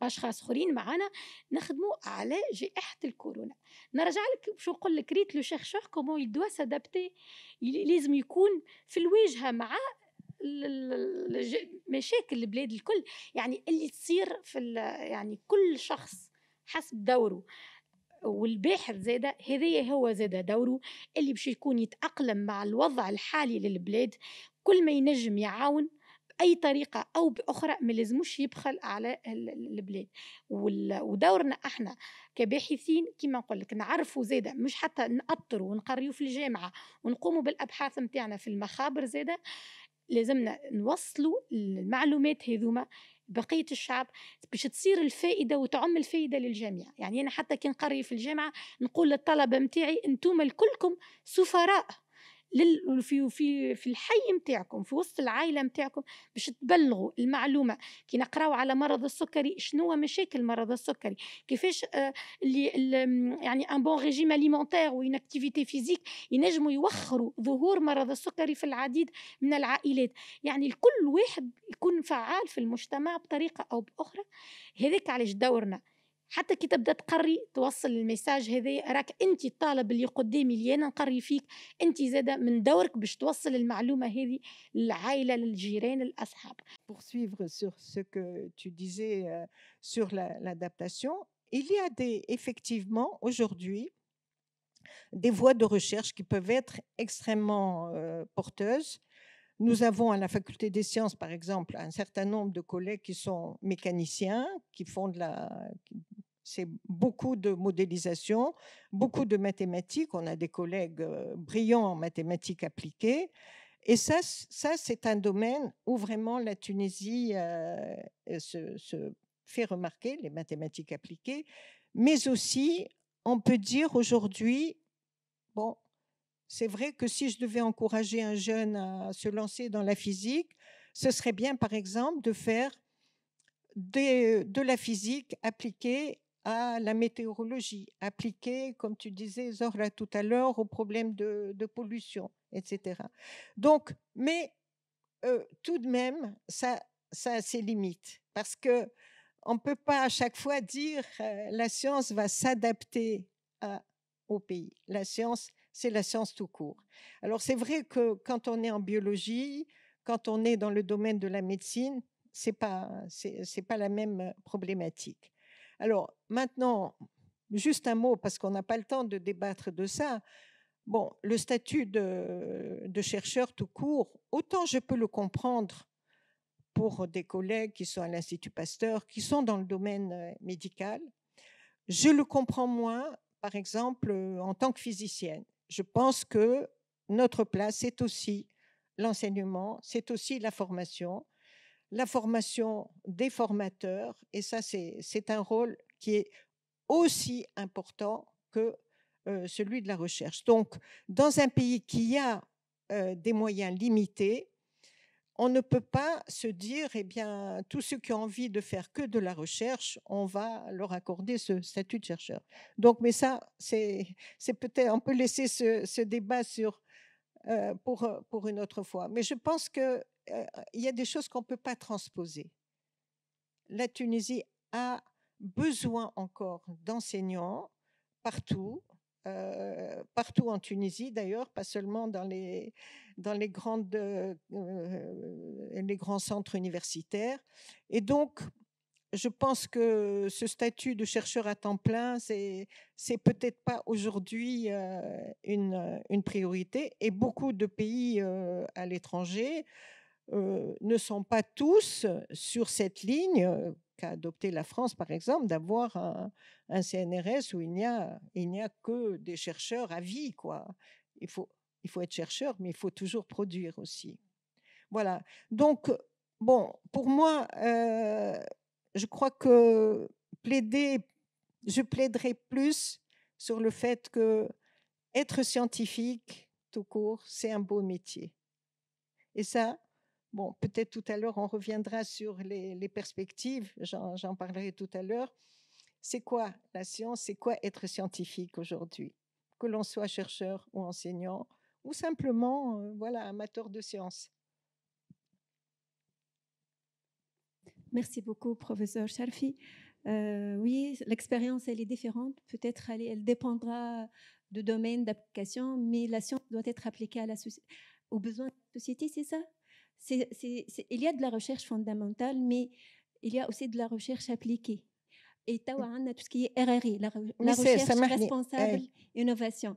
اشخاص اخرين معنا نخدموا على جائحه الكورونا. نرجع لك شو نقول لك، ريت لو شيرشور كومون يدوا سادابتي، لازم يكون في الواجهه مع مشاكل البلاد الكل. يعني اللي تصير في يعني كل شخص حسب دوره، والباحث زاده هذا هو زاده دوره اللي باش يكون يتأقلم مع الوضع الحالي للبلاد. كل ما ينجم يعاون أي طريقة أو بأخرى، ما لازموش يبخل على البلاد. ودورنا احنا كباحثين كما نقول لك نعرفوا زاده، مش حتى نأطروا ونقريوا في الجامعة ونقوموا بالأبحاث متاعنا في المخابر، زاده لازمنا نوصلوا المعلومات هذوما بقية الشعب باش تصير الفائدة وتعم الفائدة للجميع. يعني أنا حتى كي نقري في الجامعة نقول للطلبة متاعي أنتم الكلكم سفراء في الحي متاعكم، في وسط العائلة متاعكم، باش تبلغوا المعلومة. كي نقراو على مرض السكري، شنو مشاكل مرض السكري، كيفاش يعني ان بون ريجيم اليمونتير وين اكتيفيتي فيزيك ينجموا يوخروا ظهور مرض السكري في العديد من العائلات. يعني الكل واحد يكون فعال في المجتمع بطريقة أو بأخرى. هذاك علاش دورنا حتى كي تبدا تقري توصل الميساج هذا، راك انت الطالب اللي قدامي اللي انا نقري فيك، انت زاده من دورك باش توصل المعلومه هذه للعائله للجيران للاصحاب. Poursuivre sur ce que tu disais sur l'adaptation, il y a effectivement aujourd'hui des voies de recherche qui peuvent être extrêmement porteuses. Nous avons à la faculté des sciences, par exemple, un certain nombre de collègues qui sont mécaniciens, qui font c'est beaucoup de modélisation, beaucoup de mathématiques. On a des collègues brillants en mathématiques appliquées. Et ça c'est un domaine où vraiment la Tunisie se fait remarquer, les mathématiques appliquées. Mais aussi, on peut dire aujourd'hui, bon, c'est vrai que si je devais encourager un jeune à se lancer dans la physique, ce serait bien, par exemple, de faire de la physique appliquée à la météorologie, appliquée, comme tu disais, Zora, tout à l'heure, aux problèmes de pollution, etc. Donc, mais tout de même, ça a ses limites, parce qu'on ne peut pas à chaque fois dire la science va s'adapter au pays. La science, c'est la science tout court. Alors, c'est vrai que quand on est en biologie, quand on est dans le domaine de la médecine, c'est pas la même problématique. Alors, maintenant, juste un mot, parce qu'on n'a pas le temps de débattre de ça. Bon, le statut de chercheur tout court, autant je peux le comprendre pour des collègues qui sont à l'Institut Pasteur, qui sont dans le domaine médical. Je le comprends moins, par exemple, en tant que physicienne. Je pense que notre place, c'est aussi l'enseignement, c'est aussi la formation des formateurs, et ça, c'est un rôle qui est aussi important que celui de la recherche. Donc, dans un pays qui a des moyens limités, on ne peut pas se dire, eh bien, tous ceux qui ont envie de faire que de la recherche, on va leur accorder ce statut de chercheur. Donc, mais ça, c'est peut-être, on peut laisser ce débat pour une autre fois. Mais je pense qu'il y a des choses qu'on ne peut pas transposer. La Tunisie a besoin encore d'enseignants partout, partout en Tunisie d'ailleurs, pas seulement dans les grands centres universitaires. Et donc, je pense que ce statut de chercheur à temps plein, c'est peut-être pas aujourd'hui une priorité. Et beaucoup de pays à l'étranger ne sont pas tous sur cette ligne qu'a adoptée la France, par exemple, d'avoir un CNRS où il n'y a que des chercheurs à vie, quoi. Il faut être chercheur, mais il faut toujours produire aussi. Voilà. Donc, bon, pour moi, je crois que je plaiderai plus sur le fait que être scientifique, tout court, c'est un beau métier. Et ça, bon, peut-être tout à l'heure, on reviendra sur les perspectives, j'en parlerai tout à l'heure. C'est quoi la science? C'est quoi être scientifique aujourd'hui? Que l'on soit chercheur ou enseignant, ou simplement voilà, amateur de sciences. Merci beaucoup, professeur Charfi. Oui, l'expérience, elle est différente. Peut-être elle dépendra du domaine d'application, mais la science doit être appliquée aux besoins de la société, c'est ça? Il y a de la recherche fondamentale, mais il y a aussi de la recherche appliquée. Et tout ce qui est RRI, la recherche responsable, innovation.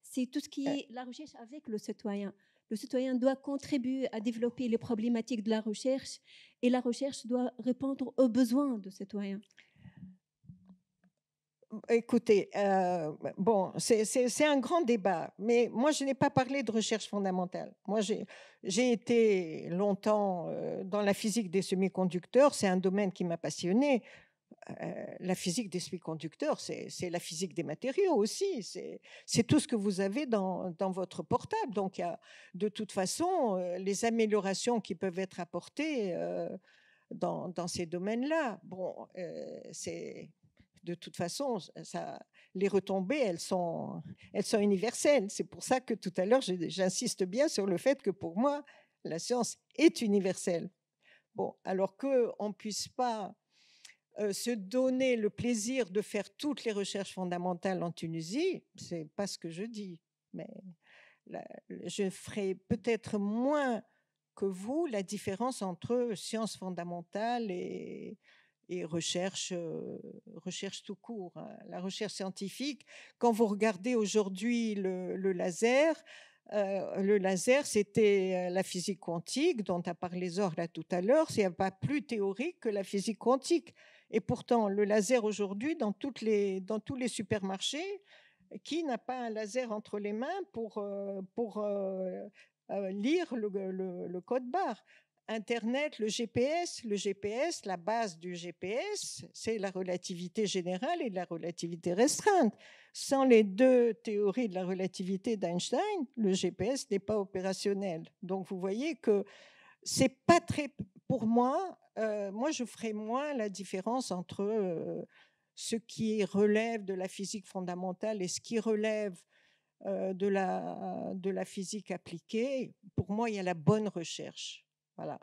C'est tout ce qui est la recherche avec le citoyen. Le citoyen doit contribuer à développer les problématiques de la recherche et la recherche doit répondre aux besoins des citoyens. Écoutez, bon, c'est un grand débat, mais moi, je n'ai pas parlé de recherche fondamentale. Moi, j'ai été longtemps dans la physique des semi-conducteurs, c'est un domaine qui m'a passionné. La physique des semi-conducteurs, c'est la physique des matériaux aussi, c'est tout ce que vous avez dans votre portable. Donc, il y a de toute façon les améliorations qui peuvent être apportées dans ces domaines-là. Bon, de toute façon, les retombées, elles sont universelles. C'est pour ça que tout à l'heure, j'insiste bien sur le fait que pour moi, la science est universelle. Bon, alors qu'on ne puisse pas se donner le plaisir de faire toutes les recherches fondamentales en Tunisie, ce n'est pas ce que je dis, mais je ferai peut-être moins que vous la différence entre sciences fondamentales et recherche tout court. La recherche scientifique, quand vous regardez aujourd'hui le laser, c'était la physique quantique dont a parlé Zor là tout à l'heure, c'est pas plus théorique que la physique quantique. Et pourtant, le laser aujourd'hui, dans tous les supermarchés, qui n'a pas un laser entre les mains pour lire le code barre? Internet, le GPS, la base du GPS, c'est la relativité générale et la relativité restreinte. Sans les deux théories de la relativité d'Einstein, le GPS n'est pas opérationnel. Donc, vous voyez que c'est pas très... Pour moi, je ferais moins la différence entre ce qui relève de la physique fondamentale et ce qui relève de la physique appliquée. Pour moi, il y a la bonne recherche. Voilà.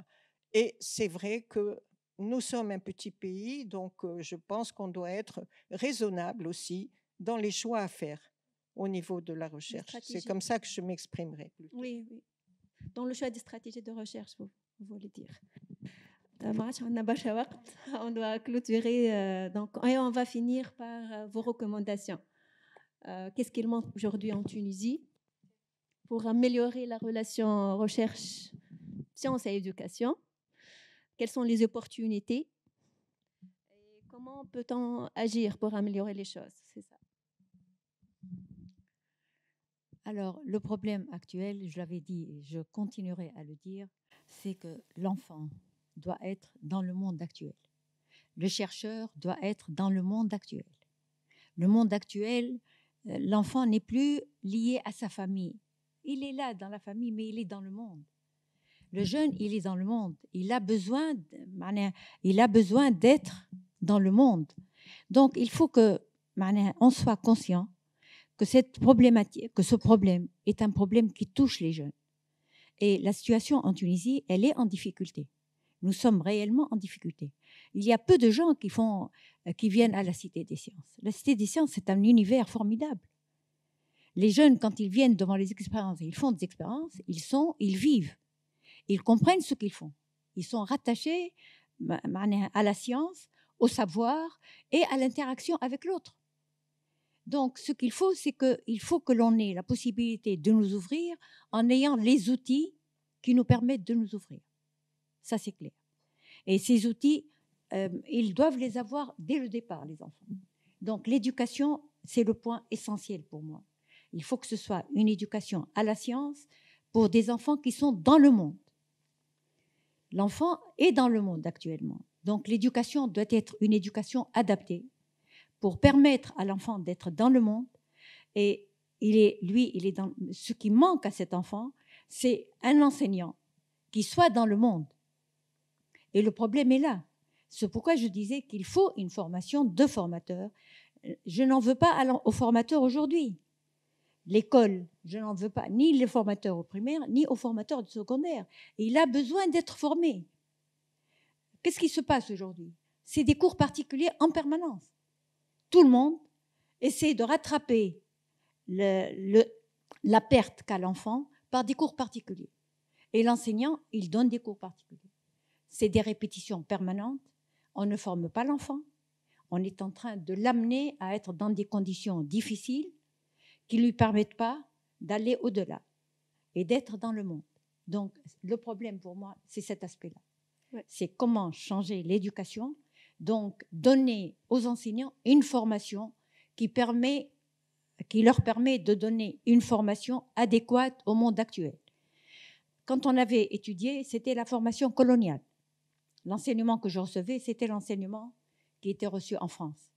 Et c'est vrai que nous sommes un petit pays, donc je pense qu'on doit être raisonnable aussi dans les choix à faire au niveau de la recherche. C'est comme ça que je m'exprimerai. Oui, oui. Dans le choix des stratégies de recherche, vous voulez dire. ما عادش عندنا برشا وقت. On doit clôturer, donc et on va finir par vos recommandations. Qu'est-ce qu'il manque aujourd'hui en Tunisie pour améliorer la relation recherche, sciences et éducation? Quelles sont les opportunités? Et comment peut-on agir pour améliorer les choses? C'est ça. Alors, le problème actuel, je l'avais dit et je continuerai à le dire, c'est que l'enfant doit être dans le monde actuel. Le chercheur doit être dans le monde actuel. Le monde actuel, l'enfant n'est plus lié à sa famille. Il est là dans la famille, mais il est dans le monde. Le jeune, il est dans le monde. Il a besoin d'être dans le monde. Donc, il faut que on soit conscient que cette problématique, que ce problème est un problème qui touche les jeunes. Et la situation en Tunisie, elle est en difficulté. Nous sommes réellement en difficulté. Il y a peu de gens qui viennent à la Cité des Sciences. La Cité des Sciences, c'est un univers formidable. Les jeunes, quand ils viennent devant les expériences, ils font des expériences, ils vivent. Ils comprennent ce qu'ils font. Ils sont rattachés à la science, au savoir et à l'interaction avec l'autre. Donc, ce qu'il faut, c'est qu'il faut que l'on ait la possibilité de nous ouvrir en ayant les outils qui nous permettent de nous ouvrir. Ça, c'est clair. Et ces outils, ils doivent les avoir dès le départ, les enfants. Donc, l'éducation, c'est le point essentiel pour moi. Il faut que ce soit une éducation à la science pour des enfants qui sont dans le monde. L'enfant est dans le monde actuellement. Donc, l'éducation doit être une éducation adaptée pour permettre à l'enfant d'être dans le monde. Et ce qui manque à cet enfant, c'est un enseignant qui soit dans le monde. Et le problème est là. C'est pourquoi je disais qu'il faut une formation de formateurs. Je n'en veux pas aux formateurs aujourd'hui. L'école, je n'en veux pas ni les formateurs au primaire, ni aux formateurs du secondaire. Et il a besoin d'être formé. Qu'est-ce qui se passe aujourd'hui? C'est des cours particuliers en permanence. Tout le monde essaie de rattraper la perte qu'a l'enfant par des cours particuliers. Et l'enseignant, il donne des cours particuliers. C'est des répétitions permanentes. On ne forme pas l'enfant. On est en train de l'amener à être dans des conditions difficiles qui ne lui permettent pas d'aller au-delà et d'être dans le monde. Donc, le problème pour moi, c'est cet aspect-là. Ouais. C'est comment changer l'éducation, donc donner aux enseignants une formation qui leur permet de donner une formation adéquate au monde actuel. Quand on avait étudié, c'était la formation coloniale. L'enseignement que je recevais, c'était l'enseignement qui était reçu en France.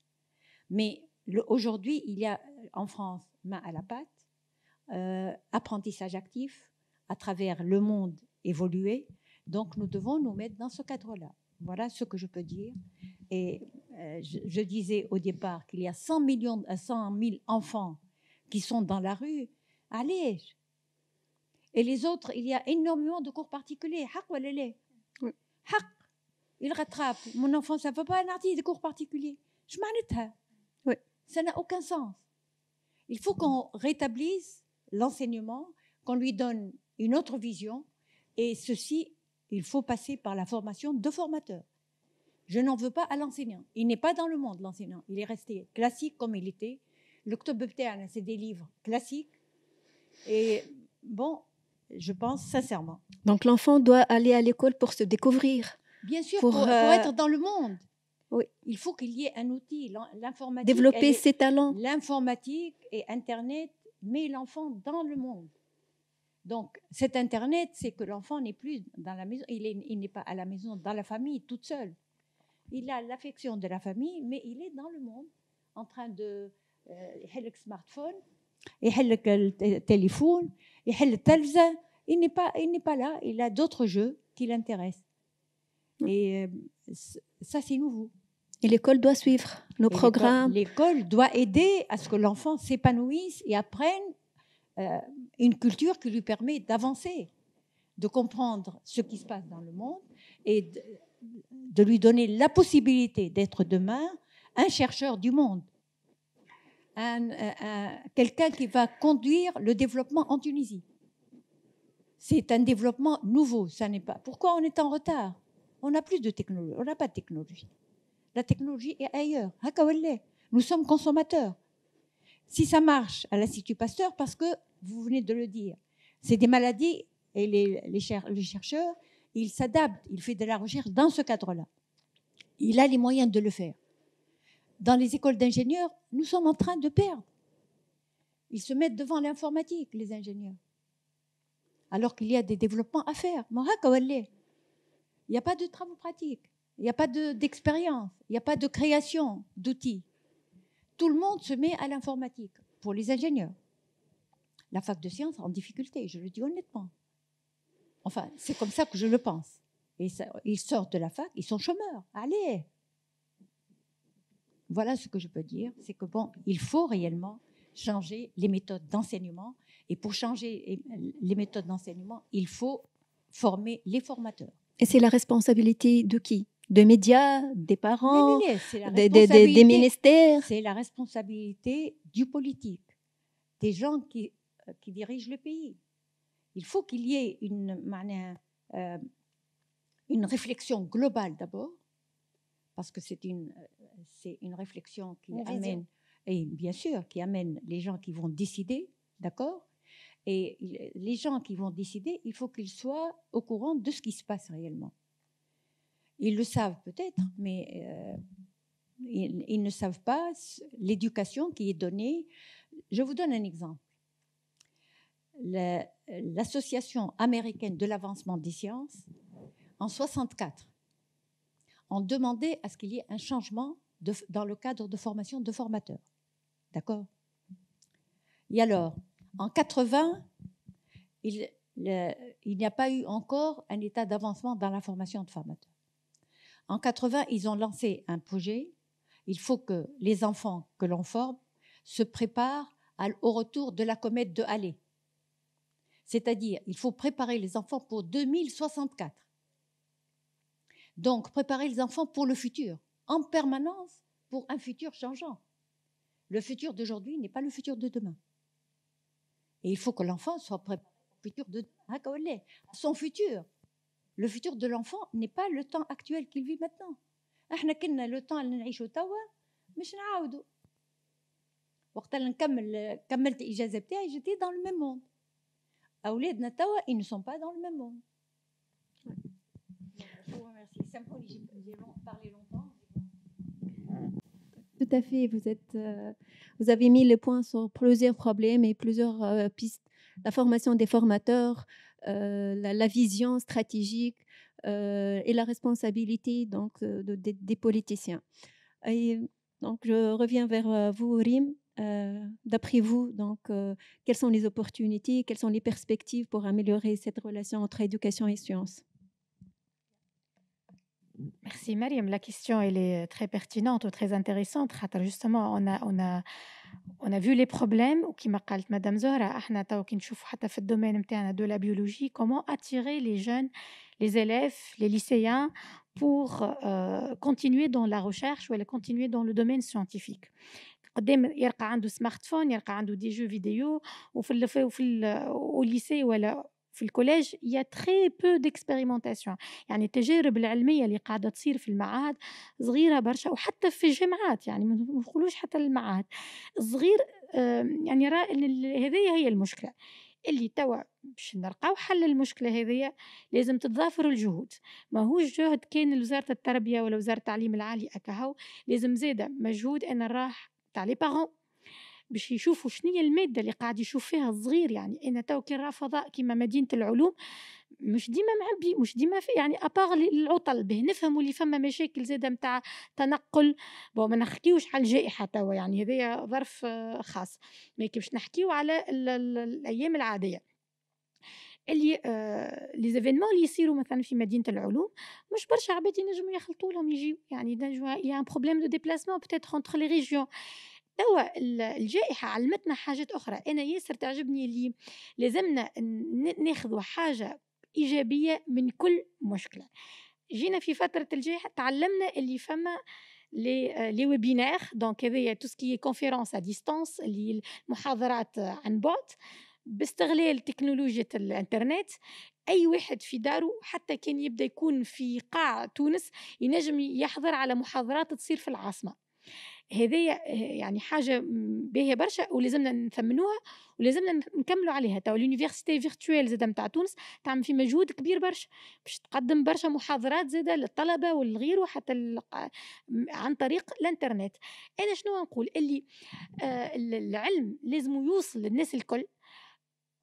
Mais aujourd'hui, il y a en France main à la pâte, apprentissage actif à travers le monde évolué. Donc, nous devons nous mettre dans ce cadre-là. Voilà ce que je peux dire. Et je disais au départ qu'il y a 100 000 enfants qui sont dans la rue. Allez. Et les autres, il y a énormément de cours particuliers. Oui. Il rattrape. Mon enfant, ça ne veut pas un artiste de cours particuliers. Je m'en ai. Oui. Ça n'a aucun sens. Il faut qu'on rétablisse l'enseignement, qu'on lui donne une autre vision. Et ceci, il faut passer par la formation de formateurs. Je n'en veux pas à l'enseignant. Il n'est pas dans le monde, l'enseignant. Il est resté classique comme il était. L'Octobre Bterne, c'est des livres classiques. Et bon, je pense sincèrement. Donc l'enfant doit aller à l'école pour se découvrir. Bien sûr, pour être dans le monde. Oui. Il faut qu'il y ait un outil, l'informatique. Développer ses talents. L'informatique et Internet met l'enfant dans le monde. Donc, cet Internet, c'est que l'enfant n'est plus dans la maison, il n'est pas à la maison, dans la famille, toute seule. Il a l'affection de la famille, mais il est dans le monde, en train de... يحل smartphone, يحل téléphone, يحل التلفزة. Il n'est pas là, il a d'autres jeux qui l'intéressent. Et ça, c'est nouveau. Et l'école doit suivre nos programmes. L'école doit aider à ce que l'enfant s'épanouisse et apprenne une culture qui lui permet d'avancer, de comprendre ce qui se passe dans le monde et de lui donner la possibilité d'être demain un chercheur du monde, quelqu'un qui va conduire le développement en Tunisie. C'est un développement nouveau. Ça n'est pas... Pourquoi on est en retard? on n'a plus de technologie, on n'a pas de technologie. La technologie est ailleurs. Nous sommes consommateurs. Si ça marche à l'Institut Pasteur, parce que vous venez de le dire, c'est des maladies et les chercheurs, ils s'adaptent, ils font de la recherche dans ce cadre-là. Il a les moyens de le faire. Dans les écoles d'ingénieurs, nous sommes en train de perdre. Ils se mettent devant l'informatique, les ingénieurs, alors qu'il y a des développements à faire. Il n'y a pas de travaux pratiques, il n'y a pas d'expérience, il n'y a pas de création d'outils. Tout le monde se met à l'informatique pour les ingénieurs. La fac de sciences en difficulté, je le dis honnêtement. Enfin, c'est comme ça que je le pense. Et ça, ils sortent de la fac, ils sont chômeurs. Allez! Voilà ce que je peux dire, c'est que bon, il faut réellement changer les méthodes d'enseignement. Et pour changer les méthodes d'enseignement, il faut former les formateurs. Et c'est la responsabilité de qui? De médias, des parents, des ministères? C'est la responsabilité du politique, des gens qui dirigent le pays. Il faut qu'il y ait une réflexion globale d'abord, parce que c'est une réflexion qui amène, et bien sûr, qui amène les gens qui vont décider, d'accord? Et les gens qui vont décider, il faut qu'ils soient au courant de ce qui se passe réellement. Ils le savent peut-être, mais ils ne savent pas l'éducation qui est donnée. Je vous donne un exemple. L'Association américaine de l'avancement des sciences, en 1964, ont demandé à ce qu'il y ait un changement dans le cadre de formation de formateurs. D'accord? Et alors, en 1980, il n'y a pas eu encore un état d'avancement dans la formation de formateurs. En 1980, ils ont lancé un projet. Il faut que les enfants que l'on forme se préparent au retour de la comète de Halley. C'est-à-dire, il faut préparer les enfants pour 2064. Donc, préparer les enfants pour le futur, en permanence, pour un futur changeant. Le futur d'aujourd'hui n'est pas le futur de demain. Et il faut que l'enfant soit préparé au futur de demain, son futur. Le futur de l'enfant n'est pas le temps actuel qu'il vit maintenant. احنا كنا le temps اللي نعيشو توا مش نعاودو. وقت اللي كملت الإجازة بتاعي j'étais dans le même monde. أولادنا توا ils ne sont pas dans le même monde. Je vous remercie. Symphonie, j'ai parlé longtemps. Tout à fait. Vous avez mis le point sur plusieurs problèmes et plusieurs pistes. La formation des formateurs, la vision stratégique et la responsabilité donc, des politiciens. Et donc, je reviens vers vous, Rim. D'après vous, donc, quelles sont les opportunités, quelles sont les perspectives pour améliorer cette relation entre éducation et sciences? Merci Mariam, la question elle est très pertinente ou très intéressante. Justement, on a vu les problèmes ou qui m'a dit Madame Zahra, احنا تو كي نشوفوا حتى في الدومين نتاعنا de la biologie, comment attirer les jeunes, les élèves, les lycéens pour continuer dans la recherche ou continuer dans le domaine scientifique. قدام يلقى عنده سمارت فون، يلقى عنده دي جو فيديو au lycée ولا في الكوليج il y a très peu d'expérimentation. يعني التجارب العلمية اللي قاعدة تصير في المعاهد صغيرة برشا، وحتى في الجامعات يعني ما نقولوش حتى المعاهد الصغير. يعني يرى إن هذه هي المشكلة اللي توا باش نلقاو حل للمشكلة هذه لازم تتضافر الجهود. ما هوش جهد كان لوزارة التربية ولا وزارة التعليم العالي أكهو، لازم زادة مجهود أن راح تاع لي بارون باش يشوفوا شنو هي الماده اللي قاعد يشوف فيها الصغير. يعني انا تو كي راه فضاء كيما مدينه العلوم مش ديما معبي، مش ديما في يعني اباغ العطل به نفهموا اللي فما مشاكل زاده نتاع تنقل. ما نحكيوش على الجائحه توا يعني هذايا ظرف خاص، ما باش نحكيو على الايام العاديه اللي لي زيفينمون اللي يصيروا مثلا في مدينه العلوم. مش برشا عباد ينجموا يخلطوا لهم يجيو، يعني يا ان بروبليم دو ديبلاسمون بوتيتر انتر لي ريجيون. توا الجائحة علمتنا حاجات أخرى. أنا ياسر تعجبني اللي لازمنا ناخذوا حاجة إيجابية من كل مشكلة. جينا في فترة الجائحة تعلمنا اللي فما لي ويبينار، دونك هذايا تو سكي كونفيرونس ا ديستانس اللي المحاضرات عن بعد. باستغلال تكنولوجيا الانترنت اي واحد في داره حتى كان يبدا يكون في قاع تونس ينجم يحضر على محاضرات تصير في العاصمه. هذه يعني حاجه باهيه برشا ولازمنا نثمنوها ولازمنا نكملوا عليها. تو اليونيفرسيتي فيرتوال زاده نتاع تونس تعمل في مجهود كبير برشا باش تقدم برشا محاضرات زاده للطلبه والغيره حتى عن طريق الانترنت. انا شنو نقول اللي العلم لازم يوصل للناس الكل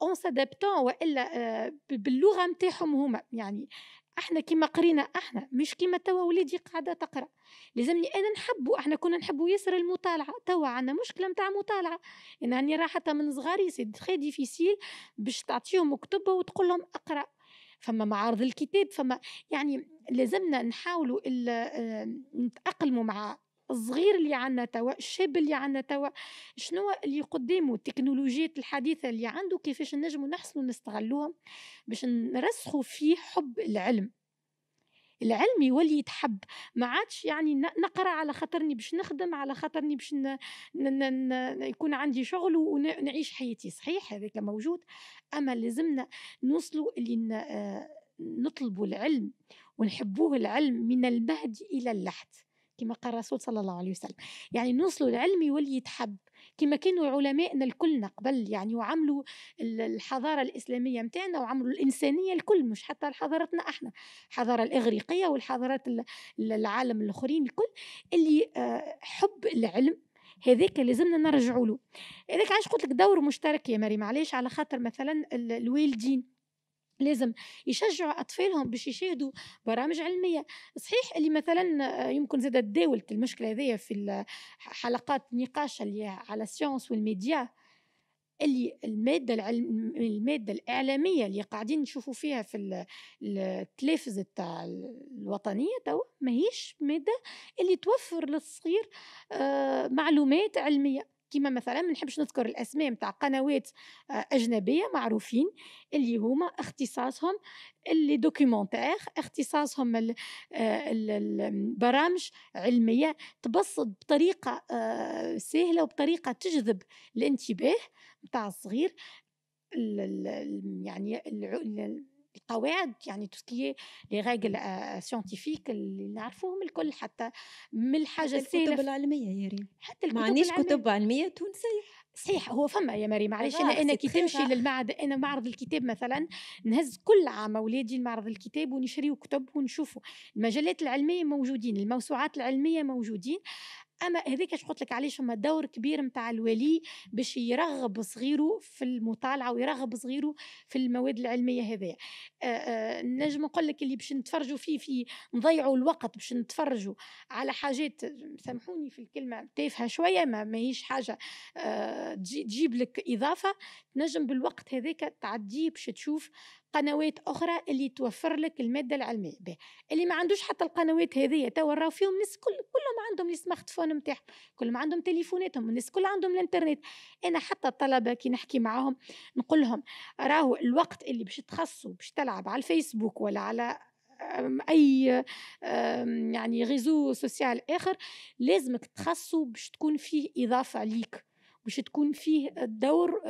اون سادابتون والا باللغه نتاعهم هما. يعني احنا كيما قرينا احنا مش كيما توا وليدي قاعده تقرا. لازمني انا نحبوا احنا كنا نحبوا ياسر المطالعه توا عندنا مشكله نتاع مطالعه. يعني راه حتى من صغاري سي تري ديفيسيل باش تعطيهم كتب وتقول لهم اقرا. فما معارض الكتاب فما يعني لازمنا نحاولوا نتاقلموا مع الصغير اللي عندنا توا الشاب اللي عندنا توا شنو اللي قدامه التكنولوجيات الحديثه اللي عنده كيفاش نجموا نحسنوا نستغلوهم باش نرسخوا فيه حب العلم. العلم يولي يتحب ما عادش يعني نقرا على خاطرني باش نخدم على خاطرني باش يكون عندي شغل ونعيش حياتي. صحيح هذاك موجود اما لازمنا نوصلوا اللي نطلبوا العلم ونحبوه العلم من المهد الى اللحد كما قال الرسول صلى الله عليه وسلم. يعني نوصلوا العلم يولي يتحب كما كانوا علماءنا الكلنا قبل يعني وعملوا الحضارة الإسلامية متاعنا وعملوا الإنسانية الكل مش حتى حضارتنا احنا الحضارة الإغريقية والحضارات العالم الآخرين الكل اللي حب العلم هذاك لازمنا نرجعوا له. هذاك عايش قلت لك دور مشترك يا مريم معليش على خاطر مثلا الوالدين لازم يشجعوا أطفالهم باش يشاهدوا برامج علمية. صحيح اللي مثلا يمكن زادت تداولت المشكلة هذه في حلقات نقاش اللي على السيونس والميديا اللي المادة الإعلامية اللي قاعدين نشوفوا فيها في التلفزة الوطنية تو ما هيش مادة اللي توفر للصغير معلومات علمية. كما مثلا ما نحبش نذكر الاسماء نتاع قنوات اجنبيه معروفين اللي هما اختصاصهم اللي دوكيومونتير اختصاصهم البرامج علميه تبسط بطريقه سهله وبطريقه تجذب الانتباه نتاع الصغير. يعني القواعد يعني تسكيه لي راجل سيانتيفيك اللي نعرفوهم الكل حتى من الحاجه السهله الكتب العلميه يا ريم حتى الكتب معنيش كتب علميه تونسيه. صحيح هو فما يا مريم معليش انا كي تمشي للمعهد انا معرض الكتاب مثلا نهز كل عام اولادي لمعرض الكتاب ونشريو كتب ونشوفوا المجلات العلميه موجودين الموسوعات العلميه موجودين. اما هذيك اش قلت لك علاش هما دور كبير نتاع الولي باش يرغب صغيره في المطالعه ويرغب صغيره في المواد العلميه هذه. نجم نقول لك اللي باش نتفرجوا فيه في نضيعوا الوقت باش نتفرجوا على حاجات سامحوني في الكلمه تافهه شويه ما هيش حاجه تجيب لك اضافه. نجم بالوقت هذاك تعديه باش تشوف قنوات أخرى اللي توفر لك المادة العلمية. اللي ما عندوش حتى القنوات هذه توا راو فيهم ناس كلهم عندهم السمارت فون نتاعهم كلهم عندهم تليفوناتهم الناس كل عندهم الانترنت. أنا حتى الطلبة كي نحكي معاهم نقول لهم راهو الوقت اللي باش تخصوا باش تلعب على الفيسبوك ولا على أي يعني غيزو سوسيال آخر لازمك تخصوا باش تكون فيه إضافة ليك باش تكون فيه الدور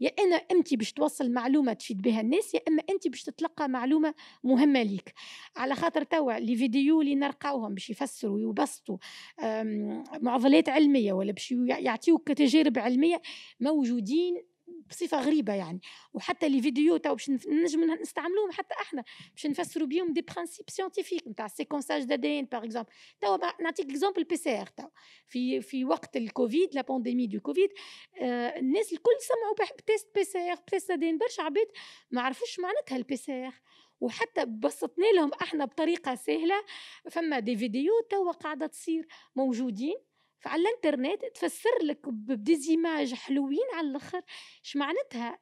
يا أنا أنت باش توصل معلومة تفيد بها الناس يا أما أنت باش تتلقى معلومة مهمة ليك. على خاطر توا لي فيديو اللي نرقاوهم باش يفسروا ويبسطوا معضلات علمية ولا باش يعطيوك تجارب علمية موجودين بصفه غريبه يعني. وحتى لي فيديو تاع باش نجم نستعملوهم حتى احنا باش نفسروا بيهم دي برينسيپ سيانتيفيك نتاع سيكونساج دا دي ان باغ اكزومبل. توا نعطيك اكزومبل بي سي ار تاع في وقت الكوفيد لا بانديمي دو كوفيد الناس الكل سمعوا بتيست بي سي ار بتيست دا ان برشا عباد ما عرفوش معناتها البي سي ار وحتى بسطنا لهم احنا بطريقه سهله. فما دي فيديو توا قاعده تصير موجودين فعلى الانترنت تفسر لك بديزيماج حلوين على الاخر اش معناتها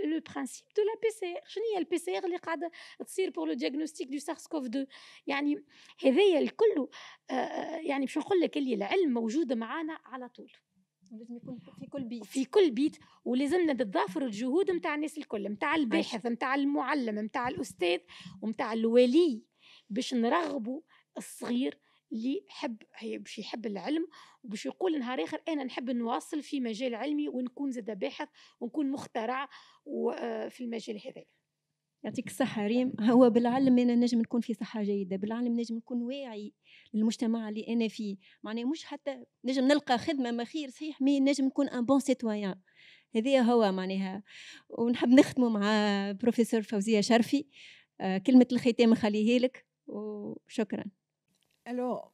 لو برينسيپ دو لا بي سي ار شنو هي البي سي ار اللي قاعده تصير بور لو دياغنوستيك دو سارس كوف 2. يعني هذايا الكل يعني باش نقول لك اللي العلم موجود معنا على طول لازم يكون في كل بيت ولازمنا نتضافر الجهود نتاع الناس الكل نتاع الباحث نتاع المعلم نتاع الاستاذ ونتاع الولي باش نرغبوا الصغير اللي باش يحب العلم وباش يقول نهار آخر أنا نحب نواصل في مجال علمي ونكون زاد باحث ونكون مخترع في المجال هذا. يعطيك الصحة ريم. هو بالعلم أنا نجم نكون في صحة جيدة، بالعلم نجم نكون واعي للمجتمع اللي أنا فيه، معناه مش حتى نجم نلقى خدمة ما خير صحيح، مي نجم نكون ان بون سيتويان. هذه هو معناها. ونحب نختموا مع بروفيسور فوزية شرفي. كلمة الختام خليها لك وشكرا. Alors,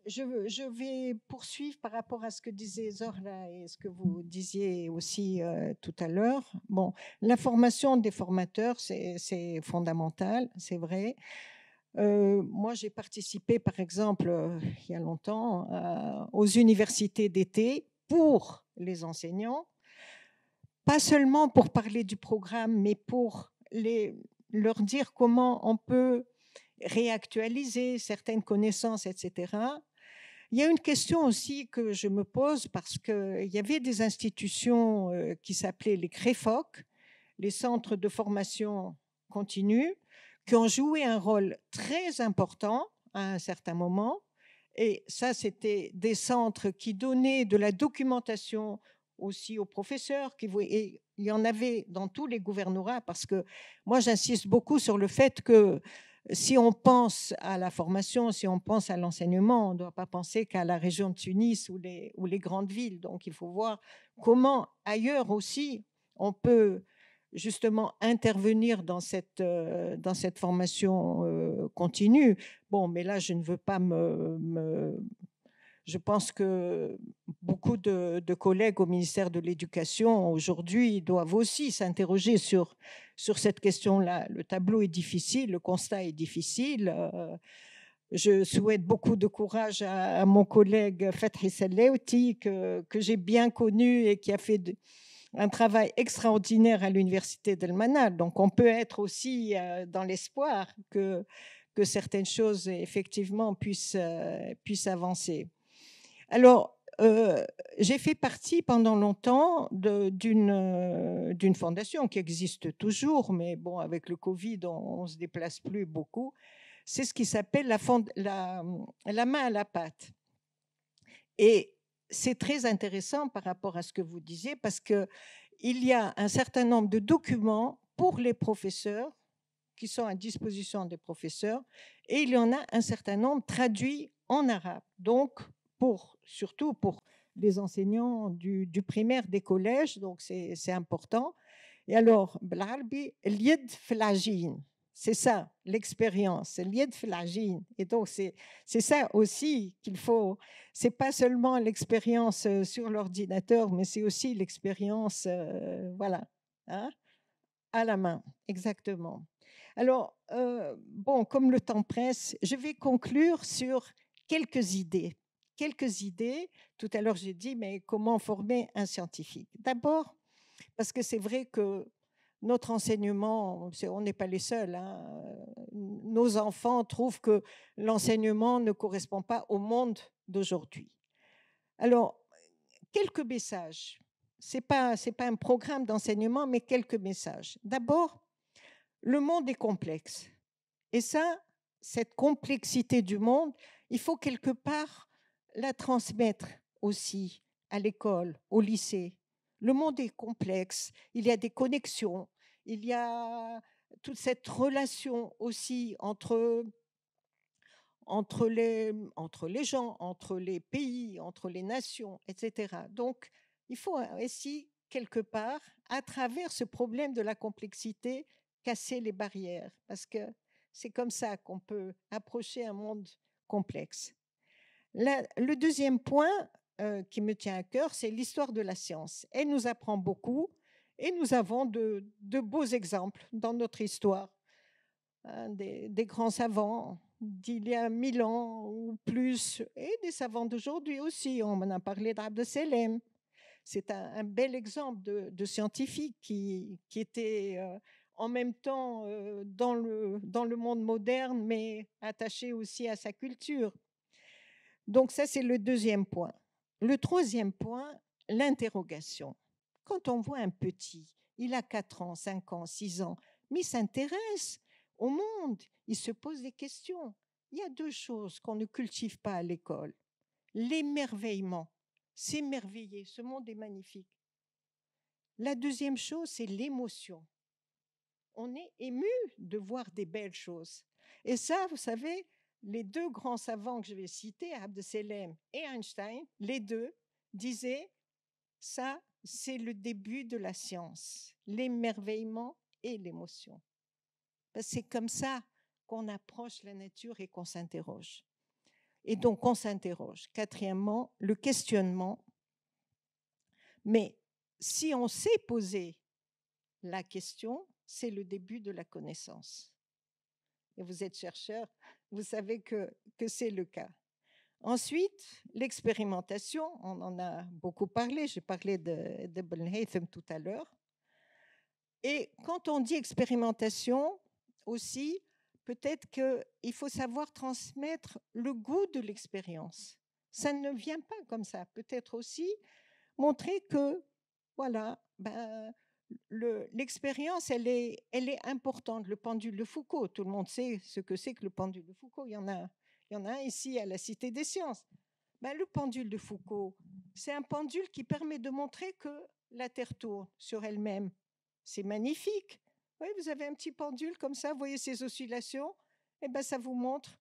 je vais poursuivre par rapport à ce que disait Zorla et ce que vous disiez aussi tout à l'heure. Bon, la formation des formateurs, c'est fondamental, c'est vrai. Moi, j'ai participé, par exemple, il y a longtemps, aux universités d'été pour les enseignants, pas seulement pour parler du programme, mais pour leur dire comment on peut réactualiser certaines connaissances, etc. Il y a une question aussi que je me pose parce qu'il y avait des institutions qui s'appelaient les CREFOC, les centres de formation continue, qui ont joué un rôle très important à un certain moment. Et ça, c'était des centres qui donnaient de la documentation aussi aux professeurs. Et il y en avait dans tous les gouvernorats parce que moi, j'insiste beaucoup sur le fait que si on pense à la formation, si on pense à l'enseignement, on ne doit pas penser qu'à la région de Tunis ou les grandes villes. Donc, il faut voir comment ailleurs aussi on peut justement intervenir dans cette formation continue. Bon, mais là, je ne veux pas Je pense que beaucoup de collègues au ministère de l'Éducation aujourd'hui doivent aussi s'interroger sur cette question-là. Le tableau est difficile, le constat est difficile. Je souhaite beaucoup de courage à mon collègue Fethi Selewti, que j'ai bien connu et qui a fait un travail extraordinaire à l'université d'El Manal. Donc, on peut être aussi dans l'espoir que certaines choses, effectivement, puissent avancer. Alors, j'ai fait partie pendant longtemps d'une fondation qui existe toujours, mais bon, avec le Covid, on ne se déplace plus beaucoup. C'est ce qui s'appelle la main à la pâte. Et c'est très intéressant par rapport à ce que vous disiez, parce qu'il y a un certain nombre de documents pour les professeurs qui sont à disposition des professeurs, et il y en a un certain nombre traduits en arabe. Donc, surtout pour les enseignants du primaire, des collèges, donc c'est important. Et alors, بالعربي اليد في العجين, c'est ça l'expérience, اليد في العجين. Et donc c'est ça aussi qu'il faut. C'est pas seulement l'expérience sur l'ordinateur, mais c'est aussi l'expérience, voilà, hein, à la main, exactement. Alors, bon, comme le temps presse, je vais conclure sur quelques idées. Tout à l'heure, j'ai dit, mais comment former un scientifique? D'abord, parce que c'est vrai que notre enseignement, on n'est pas les seuls, hein. Nos enfants trouvent que l'enseignement ne correspond pas au monde d'aujourd'hui. Alors, quelques messages. C'est pas un programme d'enseignement, mais quelques messages. D'abord, le monde est complexe. Et ça, cette complexité du monde, il faut quelque part la transmettre aussi à l'école, au lycée. Le monde est complexe, il y a des connexions, il y a toute cette relation aussi entre les gens, entre les pays, entre les nations, etc. Donc, il faut aussi, quelque part, à travers ce problème de la complexité, casser les barrières, parce que c'est comme ça qu'on peut approcher un monde complexe. Le deuxième point qui me tient à cœur, c'est l'histoire de la science. Elle nous apprend beaucoup et nous avons de beaux exemples dans notre histoire, hein, des grands savants d'il y a 1000 ans ou plus, et des savants d'aujourd'hui aussi. On en a parlé d'Abd Selem. C'est un bel exemple de scientifique qui était en même temps dans le monde moderne, mais attaché aussi à sa culture. Donc ça, c'est le deuxième point. Le troisième point, l'interrogation. Quand on voit un petit, il a 4 ans, 5 ans, 6 ans, mais il s'intéresse au monde, il se pose des questions. il y a deux choses qu'on ne cultive pas à l'école. L'émerveillement, s'émerveiller, ce monde est magnifique. La deuxième chose, c'est l'émotion. On est ému de voir des belles choses. Et ça, vous savez, les deux grands savants que je vais citer, Abdeselem et Einstein, les deux disaient, ça, c'est le début de la science, l'émerveillement et l'émotion. C'est comme ça qu'on approche la nature et qu'on s'interroge. Et donc, on s'interroge. Quatrièmement, le questionnement. Mais si on sait poser la question, c'est le début de la connaissance. Et vous êtes chercheur, vous savez que c'est le cas. Ensuite, l'expérimentation, on en a beaucoup parlé, j'ai parlé d'Ibn Haytham tout à l'heure. Et quand on dit expérimentation aussi, peut-être qu'il faut savoir transmettre le goût de l'expérience. Ça ne vient pas comme ça. Peut-être aussi montrer que, voilà, l'expérience, elle est importante. Le pendule de Foucault, tout le monde sait ce que c'est que le pendule de Foucault. Il y en a un ici à la Cité des Sciences. Le pendule de Foucault, c'est un pendule qui permet de montrer que la Terre tourne sur elle-même. C'est magnifique. Oui, vous avez un petit pendule comme ça, vous voyez ces oscillations, et ça vous montre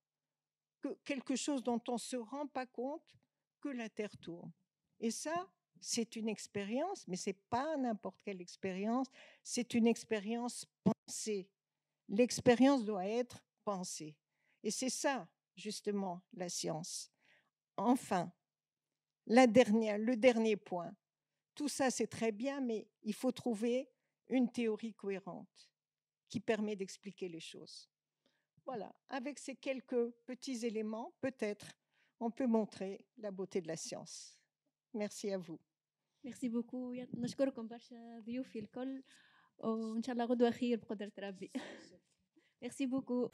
que quelque chose dont on ne se rend pas compte, que la Terre tourne. Et ça, c'est une expérience, mais ce n'est pas n'importe quelle expérience, c'est une expérience pensée. L'expérience doit être pensée. Et c'est ça, justement, la science. Enfin, le dernier point. Tout ça, c'est très bien, mais il faut trouver une théorie cohérente qui permet d'expliquer les choses. Voilà, avec ces quelques petits éléments, peut-être, on peut montrer la beauté de la science. Merci à vous. ميرسي بوكو نشكركم برشا ضيوفي الكل وان شاء الله غدوه خير بقدره ربي ميرسي بوكو